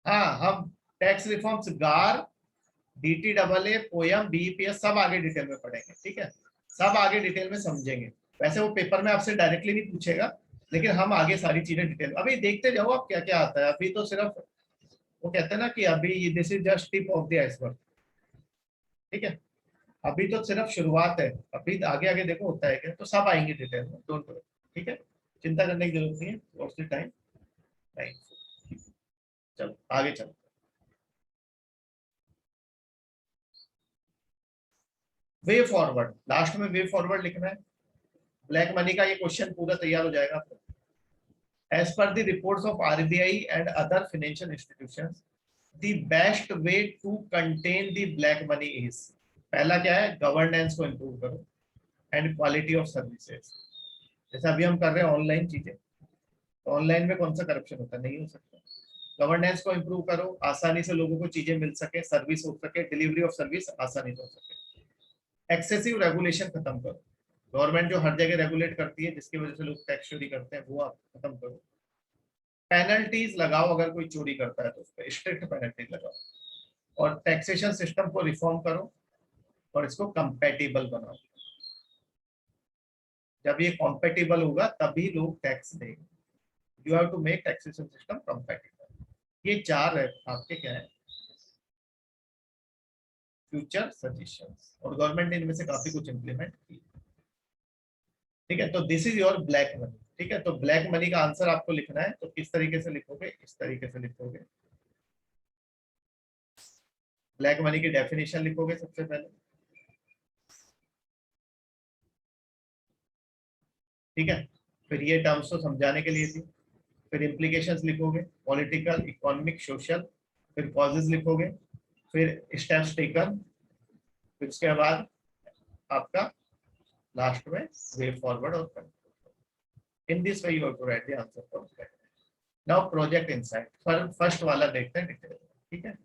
A: हाँ, हम टैक्स रिफॉर्म्स, गार, डीटी डबल ए, पोयम, बीईपीएस सब आगे डिटेल में पढ़ेंगे, ठीक है, सब आगे डिटेल में समझेंगे। वैसे वो पेपर में आपसे डायरेक्टली नहीं पूछेगा, लेकिन हम आगे सारी चीजें डिटेल, अभी देखते जाओ आप क्या क्या आता है। अभी तो सिर्फ वो कहते हैं ना कि अभी this is just tip of the iceberg, ठीक है, अभी तो सिर्फ शुरुआत है, अभी आगे आगे देखो होता है क्या, तो सब आएंगे डिटेल में, डोंट वरी, ठीक है, चिंता करने की जरूरत नहीं है। व्हाट्स द टाइम, नहीं, चलो आगे चलो। वे फॉरवर्ड, लास्ट में वे फॉरवर्ड लिखना है, ब्लैक मनी का ये क्वेश्चन पूरा तैयार हो जाएगा आपको। As per the reports of RBI and other financial institutions, the best way to contain the black money is, पहला क्या है, गवर्नेंस को इम्प्रूव करो एंड क्वालिटी ऑफ सर्विसेज। जैसे अभी हम कर रहे हैं ऑनलाइन चीजें, तो ऑनलाइन में कौन सा करप्शन होता है, नहीं हो सकता। गवर्नेंस को इम्प्रूव करो, आसानी से लोगों को चीजें मिल सके, सर्विस हो सके, डिलीवरी ऑफ सर्विस आसानी से हो सके। एक्सेसिव रेगुलेशन खत्म करो, गवर्नमेंट जो हर जगह रेगुलेट करती है जिसकी वजह से लोग टैक्स चोरी करते हैं, वो आप खत्म करो। पेनल्टीज लगाओ, अगर कोई चोरी करता है तो उस पर स्ट्रिक्ट पेनल्टीज लगाओ, और टैक्सेशन सिस्टम को रिफॉर्म करो और इसको कंपैटिबल बनाओ। जब ये कॉम्पेटिबल होगा तभी लोग टैक्स देंगे। You have to make taxation system compatible. ये चार है आपके क्या है फ्यूचर सजेशंस, और गवर्नमेंट ने इनमें से काफी कुछ इंप्लीमेंट की। ठीक है, तो this is your black money. ठीक है, तो ब्लैक मनी का आंसर आपको लिखना है, तो किस तरीके से लिखोगे, इस तरीके से लिखोगे। ब्लैक मनी की डेफिनेशन लिखोगे सबसे पहले। ठीक है, फिर ये टर्म्स तो समझाने के लिए थी। फिर इम्प्लीकेशंस लिखोगे, पॉलिटिकल, इकोनॉमिक, सोशल। फिर कॉजेज लिखोगे, फिर स्टेप्स टेकन, फिर उसके बाद आपका लास्ट में वे फॉरवर्ड और conclusion. In this way you have to write the answer for black. Now project insight, first वाला देखते हैं डिटेल। ठीक है,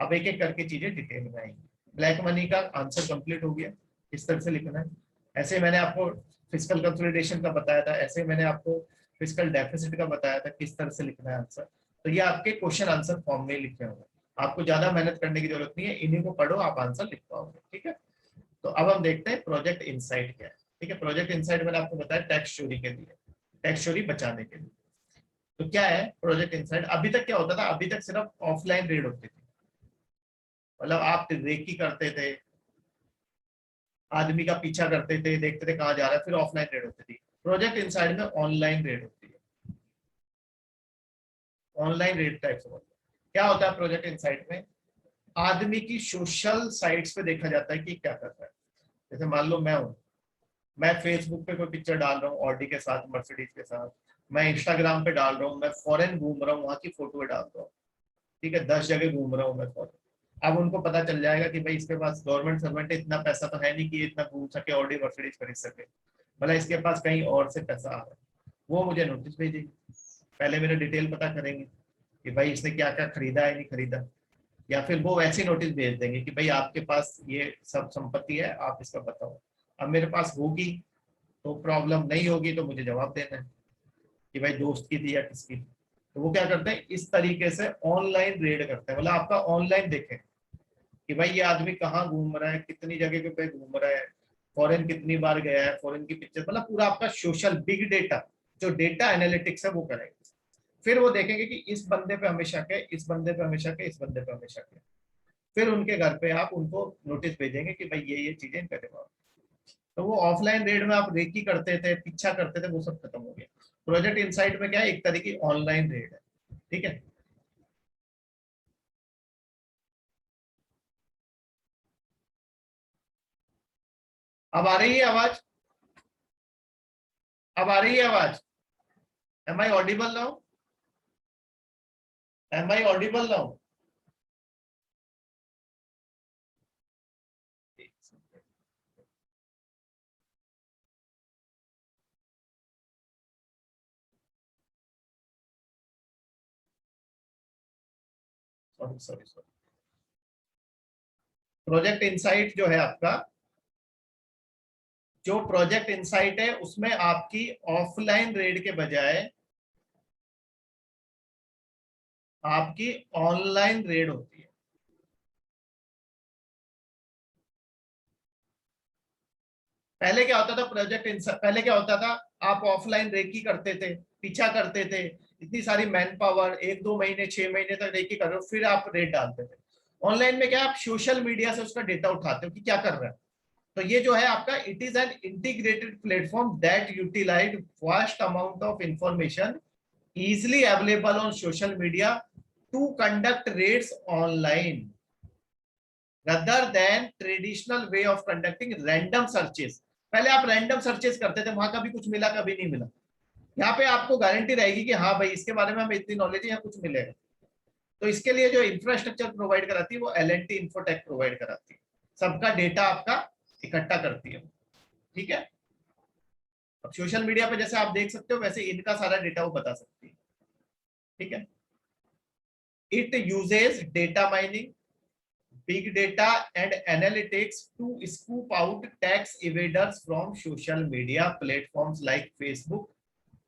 A: अब एक एक करके चीजें डिटेल में आएंगी। ब्लैक मनी का आंसर कंप्लीट हो गया, इस तरह से लिखना है। ऐसे मैंने आपको फिजिकल कंसोलिडेशन का बताया था, ऐसे मैंने आपको फिजिकल डेफिसिट का बताया था किस तरह से लिखना है आंसर। तो ये आपके क्वेश्चन आंसर फॉर्म में लिखे होंगे, आपको ज्यादा मेहनत करने की जरूरत नहीं है, इन्हीं को पढ़ो, आप आंसर लिख पाओगे। ठीक है, तो अब हम देखते हैं प्रोजेक्ट इनसाइट क्या है। ठीक है, प्रोजेक्ट इनसाइट मैंने आपको बताया टैक्स चोरी के लिए, टैक्स चोरी बचाने के लिए। तो क्या है प्रोजेक्ट इनसाइट? अभी तक क्या होता था, अभी तक सिर्फ ऑफलाइन रेड होती थी, मतलब आप रेकी करते थे, आदमी का पीछा करते थे, देखते थे कहाँ जा रहा है, फिर ऑफलाइन रेड होती थी। प्रोजेक्ट इनसाइड में ऑनलाइन रेड होती है, ऑनलाइन रेड टाइप से होता है। क्या होता है प्रोजेक्ट इनसाइड में? आदमी की सोशल साइट्स पे देखा जाता है कि क्या कर रहा है। जैसे मान लो मैं हूँ, मैं फेसबुक पे कोई पिक्चर डाल रहा हूँ ऑडी के साथ, मर्सिडीज के साथ, मैं इंस्टाग्राम पे डाल रहा हूँ, मैं फॉरेन घूम रहा हूँ, वहां की फोटो डाल रहा हूँ। ठीक है, 10 जगह घूम रहा हूँ मैं फॉरेन। अब उनको पता चल जाएगा कि भाई इसके पास गवर्नमेंट सर्वेंट है, इतना पैसा तो है नहीं कि ये इतना घूम सके, ऑडी मर्सिडीज खरीद सके, मतलब इसके पास कहीं और से पैसा आ रहा है। वो मुझे नोटिस भेजेंगे, पहले मेरे डिटेल पता करेंगे कि भाई इसने क्या क्या खरीदा है नहीं खरीदा, या फिर वो वैसे नोटिस भेज देंगे कि भाई आपके पास ये सब संपत्ति है, आप इसका बताओ। अब मेरे पास होगी तो प्रॉब्लम, नहीं होगी तो मुझे जवाब देना है कि भाई दोस्त की थी या किसकी थी। तो वो क्या करते हैं, इस तरीके से ऑनलाइन रेड करते हैं, मतलब आपका ऑनलाइन देखें कि भाई ये आदमी कहाँ घूम रहा है, कितनी जगह पे घूम रहा है, फॉरेन कितनी बार गया है, फॉरेन की पिक्चर, मतलब पूरा आपका सोशल बिग डेटा, जो डेटा एनालिटिक्स है वो करेंगे। फिर वो देखेंगे कि इस बंदे पे हमेशा के, इस बंदे पे हमेशा के, इस बंदे पे हमेशा के। फिर उनके घर पे आप उनको नोटिस भेजेंगे कि भाई ये चीजें करेगा। तो वो ऑफलाइन रेड में आप रेकी करते थे, पीछा करते थे, वो सब खत्म हो गया। प्रोजेक्ट इनसाइट में क्या है, एक तरीके की ऑनलाइन रेड है। ठीक है, अब आ रही है आवाज? अब आ रही है आवाज? Am I audible now? Am I audible now? Sorry sorry sorry. Project insight जो है आपका, जो प्रोजेक्ट इनसाइट है उसमें आपकी ऑफलाइन रेड के बजाय आपकी ऑनलाइन रेड होती है। पहले क्या होता था प्रोजेक्ट इनसाइट, पहले क्या होता था, आप ऑफलाइन रेकी करते थे, पीछा करते थे, इतनी सारी मैन पावर, 1-2 महीने 6 महीने तक रेकी कर रहे हो, फिर आप रेड डालते थे। ऑनलाइन में क्या, आप सोशल मीडिया से उसका डेटा उठाते हो कि क्या कर रहा है। तो ये जो है आपका, it is an integrated platform that utilize vast amount of information easily available on social media to conduct raids online rather than traditional way of conducting random searches। पहले आप रैंडम सर्चेस करते थे, वहां कभी कुछ मिला कभी नहीं मिला। यहाँ पे आपको गारंटी रहेगी कि हाँ भाई इसके बारे में हमें इतनी नॉलेज है, यहाँ कुछ मिलेगा। तो इसके लिए जो इंफ्रास्ट्रक्चर प्रोवाइड कराती है वो एल&टी इन्फोटेक प्रोवाइड कराती है, सबका डेटा आपका इकट्ठा करती है। ठीक है, अब सोशल मीडिया पे जैसे आप देख सकते हो वैसे इनका सारा डेटा वो बता सकती है। ठीक है, it uses data mining, big data and analytics to scoop out tax evaders from social media platforms like Facebook,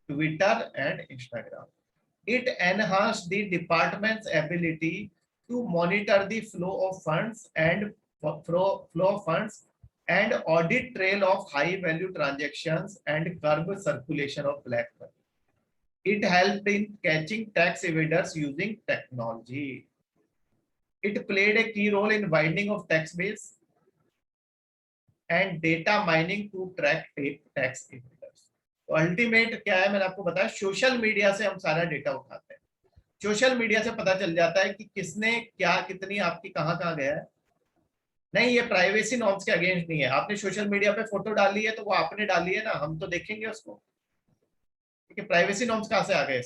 A: Twitter and Instagram। It enhanced the department's ability to monitor the flow of funds and audit trail of high value transactions and curb circulation of black money. It helped in catching tax evaders using technology. It played a key role in widening of tax base and data mining to track tax evaders. तो ultimate क्या है, मैंने आपको बताया, social media से हम सारा data उठाते हैं। सोशल मीडिया से पता चल जाता है कि किसने क्या, कितनी आपकी कहाँ कहाँ गया है। नहीं, ये प्राइवेसी नॉर्म्स के अगेंस्ट नहीं है। आपने सोशल मीडिया पे फोटो डाली है तो वो आपने डाली है ना, हम तो देखेंगे उसको। ठीक है, प्राइवेसी नॉर्म्स कहाँ से आ गए?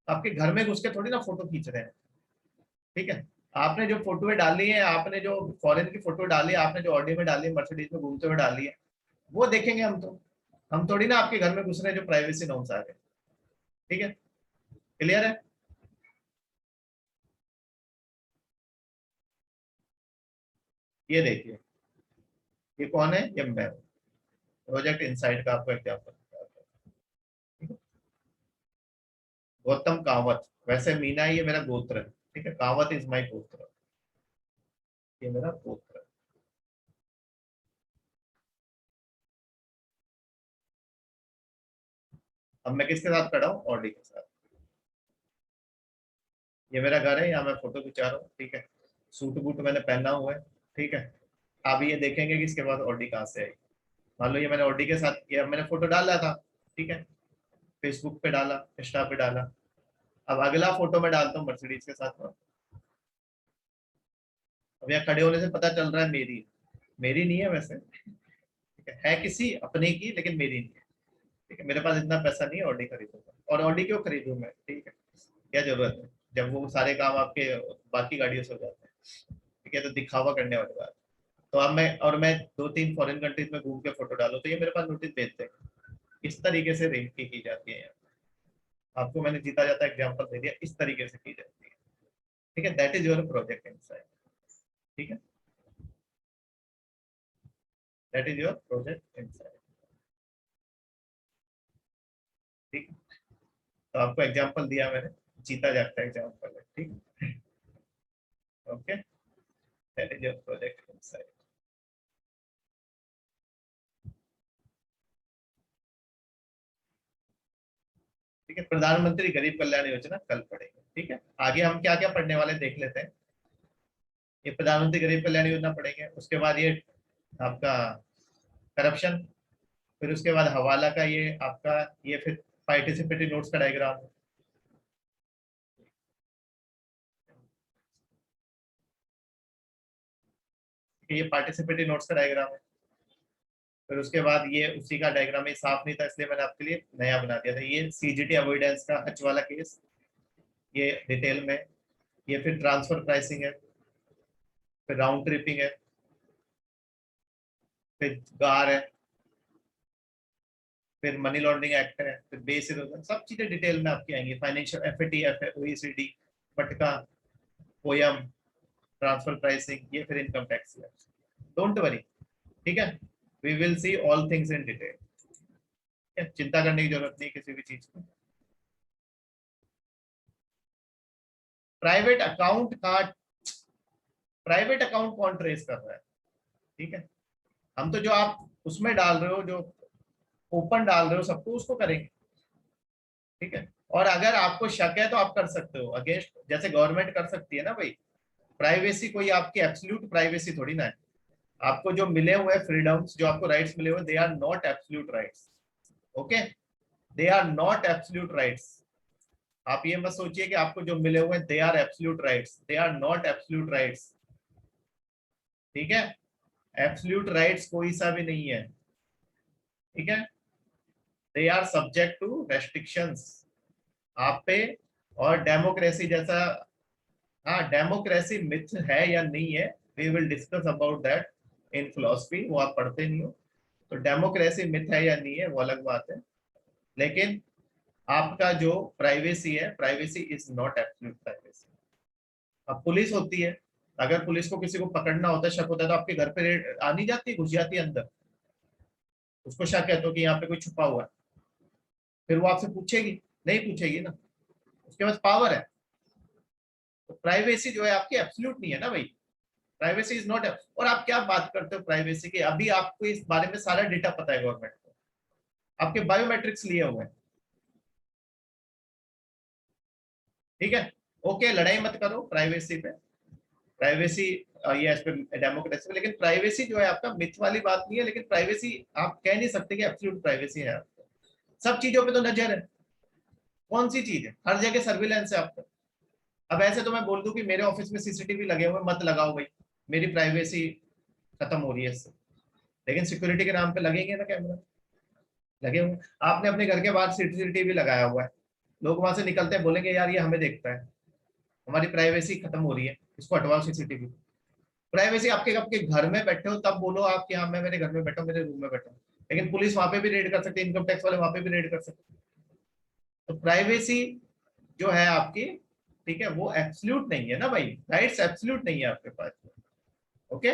A: आपके घर में घुस के थोड़ी ना फोटो खींच रहे हैं। ठीक है, आपने जो फोटो डाली है, आपने जो फॉरेन की फोटो डाली है, आपने जो ऑडी में डाली है, मर्सिडीज में घूमते हुए डाली है, वो देखेंगे हम तो। हम थोड़ी ना आपके घर में घुस रहे हैं जो प्राइवेसी नॉर्म्स आ गए। ठीक है, क्लियर है? ये देखिए, ये कौन है? ये मैं, प्रोजेक्ट इनसाइड का आपको एग्जाम्पल। गौतम कावत, वैसे मीना ये मेरा गोत्र है। ठीक है, कावत इज माई गोत्र, ये मेरा गोत्र है। अब मैं किसके साथ खड़ा हूँ? ऑडी के साथ। ये मेरा घर है, यहाँ मैं फोटो खिंचा रहा हूँ। ठीक है, सूट बूट मैंने पहना हुआ है। ठीक है, अब ये देखेंगे कि इसके बाद ऑडी कहाँ से आई। मान लो ये मैंने ऑडी के साथ, ये मैंने फोटो डाला था। ठीक है, फेसबुक पे डाला, इंस्टा पे डाला। अब अगला फोटो मैं डालता हूँ मर्सिडीज के साथ में। अब यहाँ खड़े होने से पता चल रहा है मेरी, मेरी नहीं है वैसे। ठीक है किसी अपने की, लेकिन मेरी नहीं है। ठीक है, मेरे पास इतना पैसा नहीं है ऑडी खरीदूंगा। और ऑडी क्यों खरीदूं मैं? ठीक है, क्या जरूरत है जब वो सारे काम आपके बाकी गाड़ियों से हो जाते हैं। ठीक है, तो दिखावा करने वाली बात। तो अब मैं 2-3 फॉरेन कंट्रीज में घूम के फोटो डालू तो ये मेरे पास नोटिस भेजते हैं। इस तरीके से रेंकी की जाती है। आपको मैंने जीता जाता एग्जांपल दे दिया, इस तरीके से की जाती है। ठीक है, that is your project inside. ठीक है, that is your project inside. ठीक है, तो आपको एग्जांपल दिया मैंने, जीता जाता एग्जांपल है। ठीक है, okay, that is your project inside. ठीक है, प्रधानमंत्री गरीब कल्याण योजना कल पढ़ेंगे। ठीक है, आगे हम क्या क्या पढ़ने वाले देख लेते हैं। ये प्रधानमंत्री गरीब कल्याण योजना पढ़ेंगे, उसके बाद ये आपका करप्शन, फिर उसके बाद हवाला का ये आपका, ये फिर पार्टिसिपेटरी नोट्स का डायग्राम। ये पार्टिसिपेटरी नोट्स का डायग्राम है। फिर उसके बाद ये उसी का डायग्राम, ये साफ नहीं था इसलिए मैंने आपके लिए नया बना दिया था। ये सीजीटी अवॉइडेंस का हच वाला केस, ये डिटेल में। ये फिर ट्रांसफर प्राइसिंग है, फिर राउंड ट्रिपिंग है, फिर गार है, फिर मनी लॉन्ड्रिंग एक्ट है, फिर बेस इरोजन, सब चीजें डिटेल में आपकी आएंगी। फाइनेंशियल एफएटीएफ है, OECD, FATCA, POEM, transfer pricing, ये फिर इनकम टैक्स है। डोंट वरी, ठीक है, we will see all things in detail. चिंता करने की जरूरत नहीं किसी भी चीज की। प्राइवेट अकाउंट का, प्राइवेट अकाउंट कौन ट्रेस कर रहा है? ठीक है, हम तो जो आप उसमें डाल रहे हो, जो ओपन डाल रहे हो सबको, उसको करेंगे। ठीक है, और अगर आपको शक है तो आप कर सकते हो अगेंस्ट, जैसे गवर्नमेंट कर सकती है ना भाई। प्राइवेसी कोई आपकी एब्सोल्यूट प्राइवेसी थोड़ी ना है। आपको जो मिले हुए फ्रीडम्स, जो आपको राइट्स मिले हुए, they are not absolute rights. Okay, they are not absolute rights. आप ये मत सोचिए कि आपको जो मिले हुए they are absolute rights, they are not absolute rights. ठीक है, एब्सोल्यूट राइट्स कोई सा भी नहीं है। ठीक है, they are subject to restrictions आप पे। और डेमोक्रेसी जैसा, हाँ डेमोक्रेसी मिथ है या नहीं है, we will discuss about that in philosophy. वो आप पढ़ते नहीं हो, तो डेमोक्रेसी मिथ है या नहीं है वो अलग बात है। लेकिन आपका जो प्राइवेसी है, privacy is not absolute privacy. अब पुलिस होती है, अगर पुलिस को किसी को पकड़ना होता है, शक होता है, तो आपके घर पे रेड आ नहीं जाती, घुस जाती है अंदर। उसको शक है तो कि यहाँ पे कोई छुपा हुआ है, फिर वो आपसे पूछेगी? नहीं पूछेगी ना। उसके पास पावर है। तो प्राइवेसी जो है आपकी एब्सोल्यूट नहीं है ना भाई, प्राइवेसी इज नॉट। और आप क्या बात करते हो प्राइवेसी की, अभी आपको इस बारे में सारा डेटा पता है गवर्नमेंट को, आपके बायोमेट्रिक्स लिए हुए हैं, ठीक है। ओके, लड़ाई मत करो प्राइवेसी पे, प्राइवेसी ये एज पर डेमोक्रेसी, लेकिन प्राइवेसी जो है आपका मिथ वाली बात नहीं है, लेकिन प्राइवेसी आप कह नहीं सकते कि एब्सोल्यूट प्राइवेसी है आपको। सब चीजों पे तो नजर है, कौन सी चीज है, हर जगह सर्विलेंस है आपका। अब ऐसे तो मैं बोल दूं कि मेरे ऑफिस में सीसीटीवी लगे हुए, मत लगाओ भाई, मेरी प्राइवेसी खत्म हो रही है इससे, लेकिन सिक्योरिटी के नाम पे लगेंगे ना कैमरा, लगे हुए। आपने अपने घर के बाहर सीसीटीवी लगाया हुआ है, लोग वहां से निकलते हैं बोलेंगे यार ये हमें देखता है, हमारी प्राइवेसी खत्म हो रही है, इसको हटवाओ सीसीटीवी। प्राइवेसी आपके आपके घर में बैठे हो तब बोलो आप कि हाँ मैं मेरे घर में बैठा हूँ, मेरे रूम में बैठा हूँ, लेकिन पुलिस वहां पे भी रेड कर सकती है, इनकम टैक्स वाले वहां पे भी रेड कर सकते हैं। तो प्राइवेसी जो है आपकी, ठीक है, वो एब्सोल्यूट नहीं है ना भाई, राइट्स एब्सोल्यूट नहीं है आपके पास। ओके,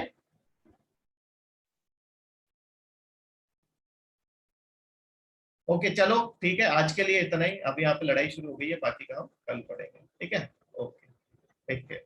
A: ओके चलो ठीक है, आज के लिए इतना ही, अभी यहाँ पे लड़ाई शुरू हो गई है, बाकी का हम कल पढ़ेंगे, ठीक है। ओके, ठीक है।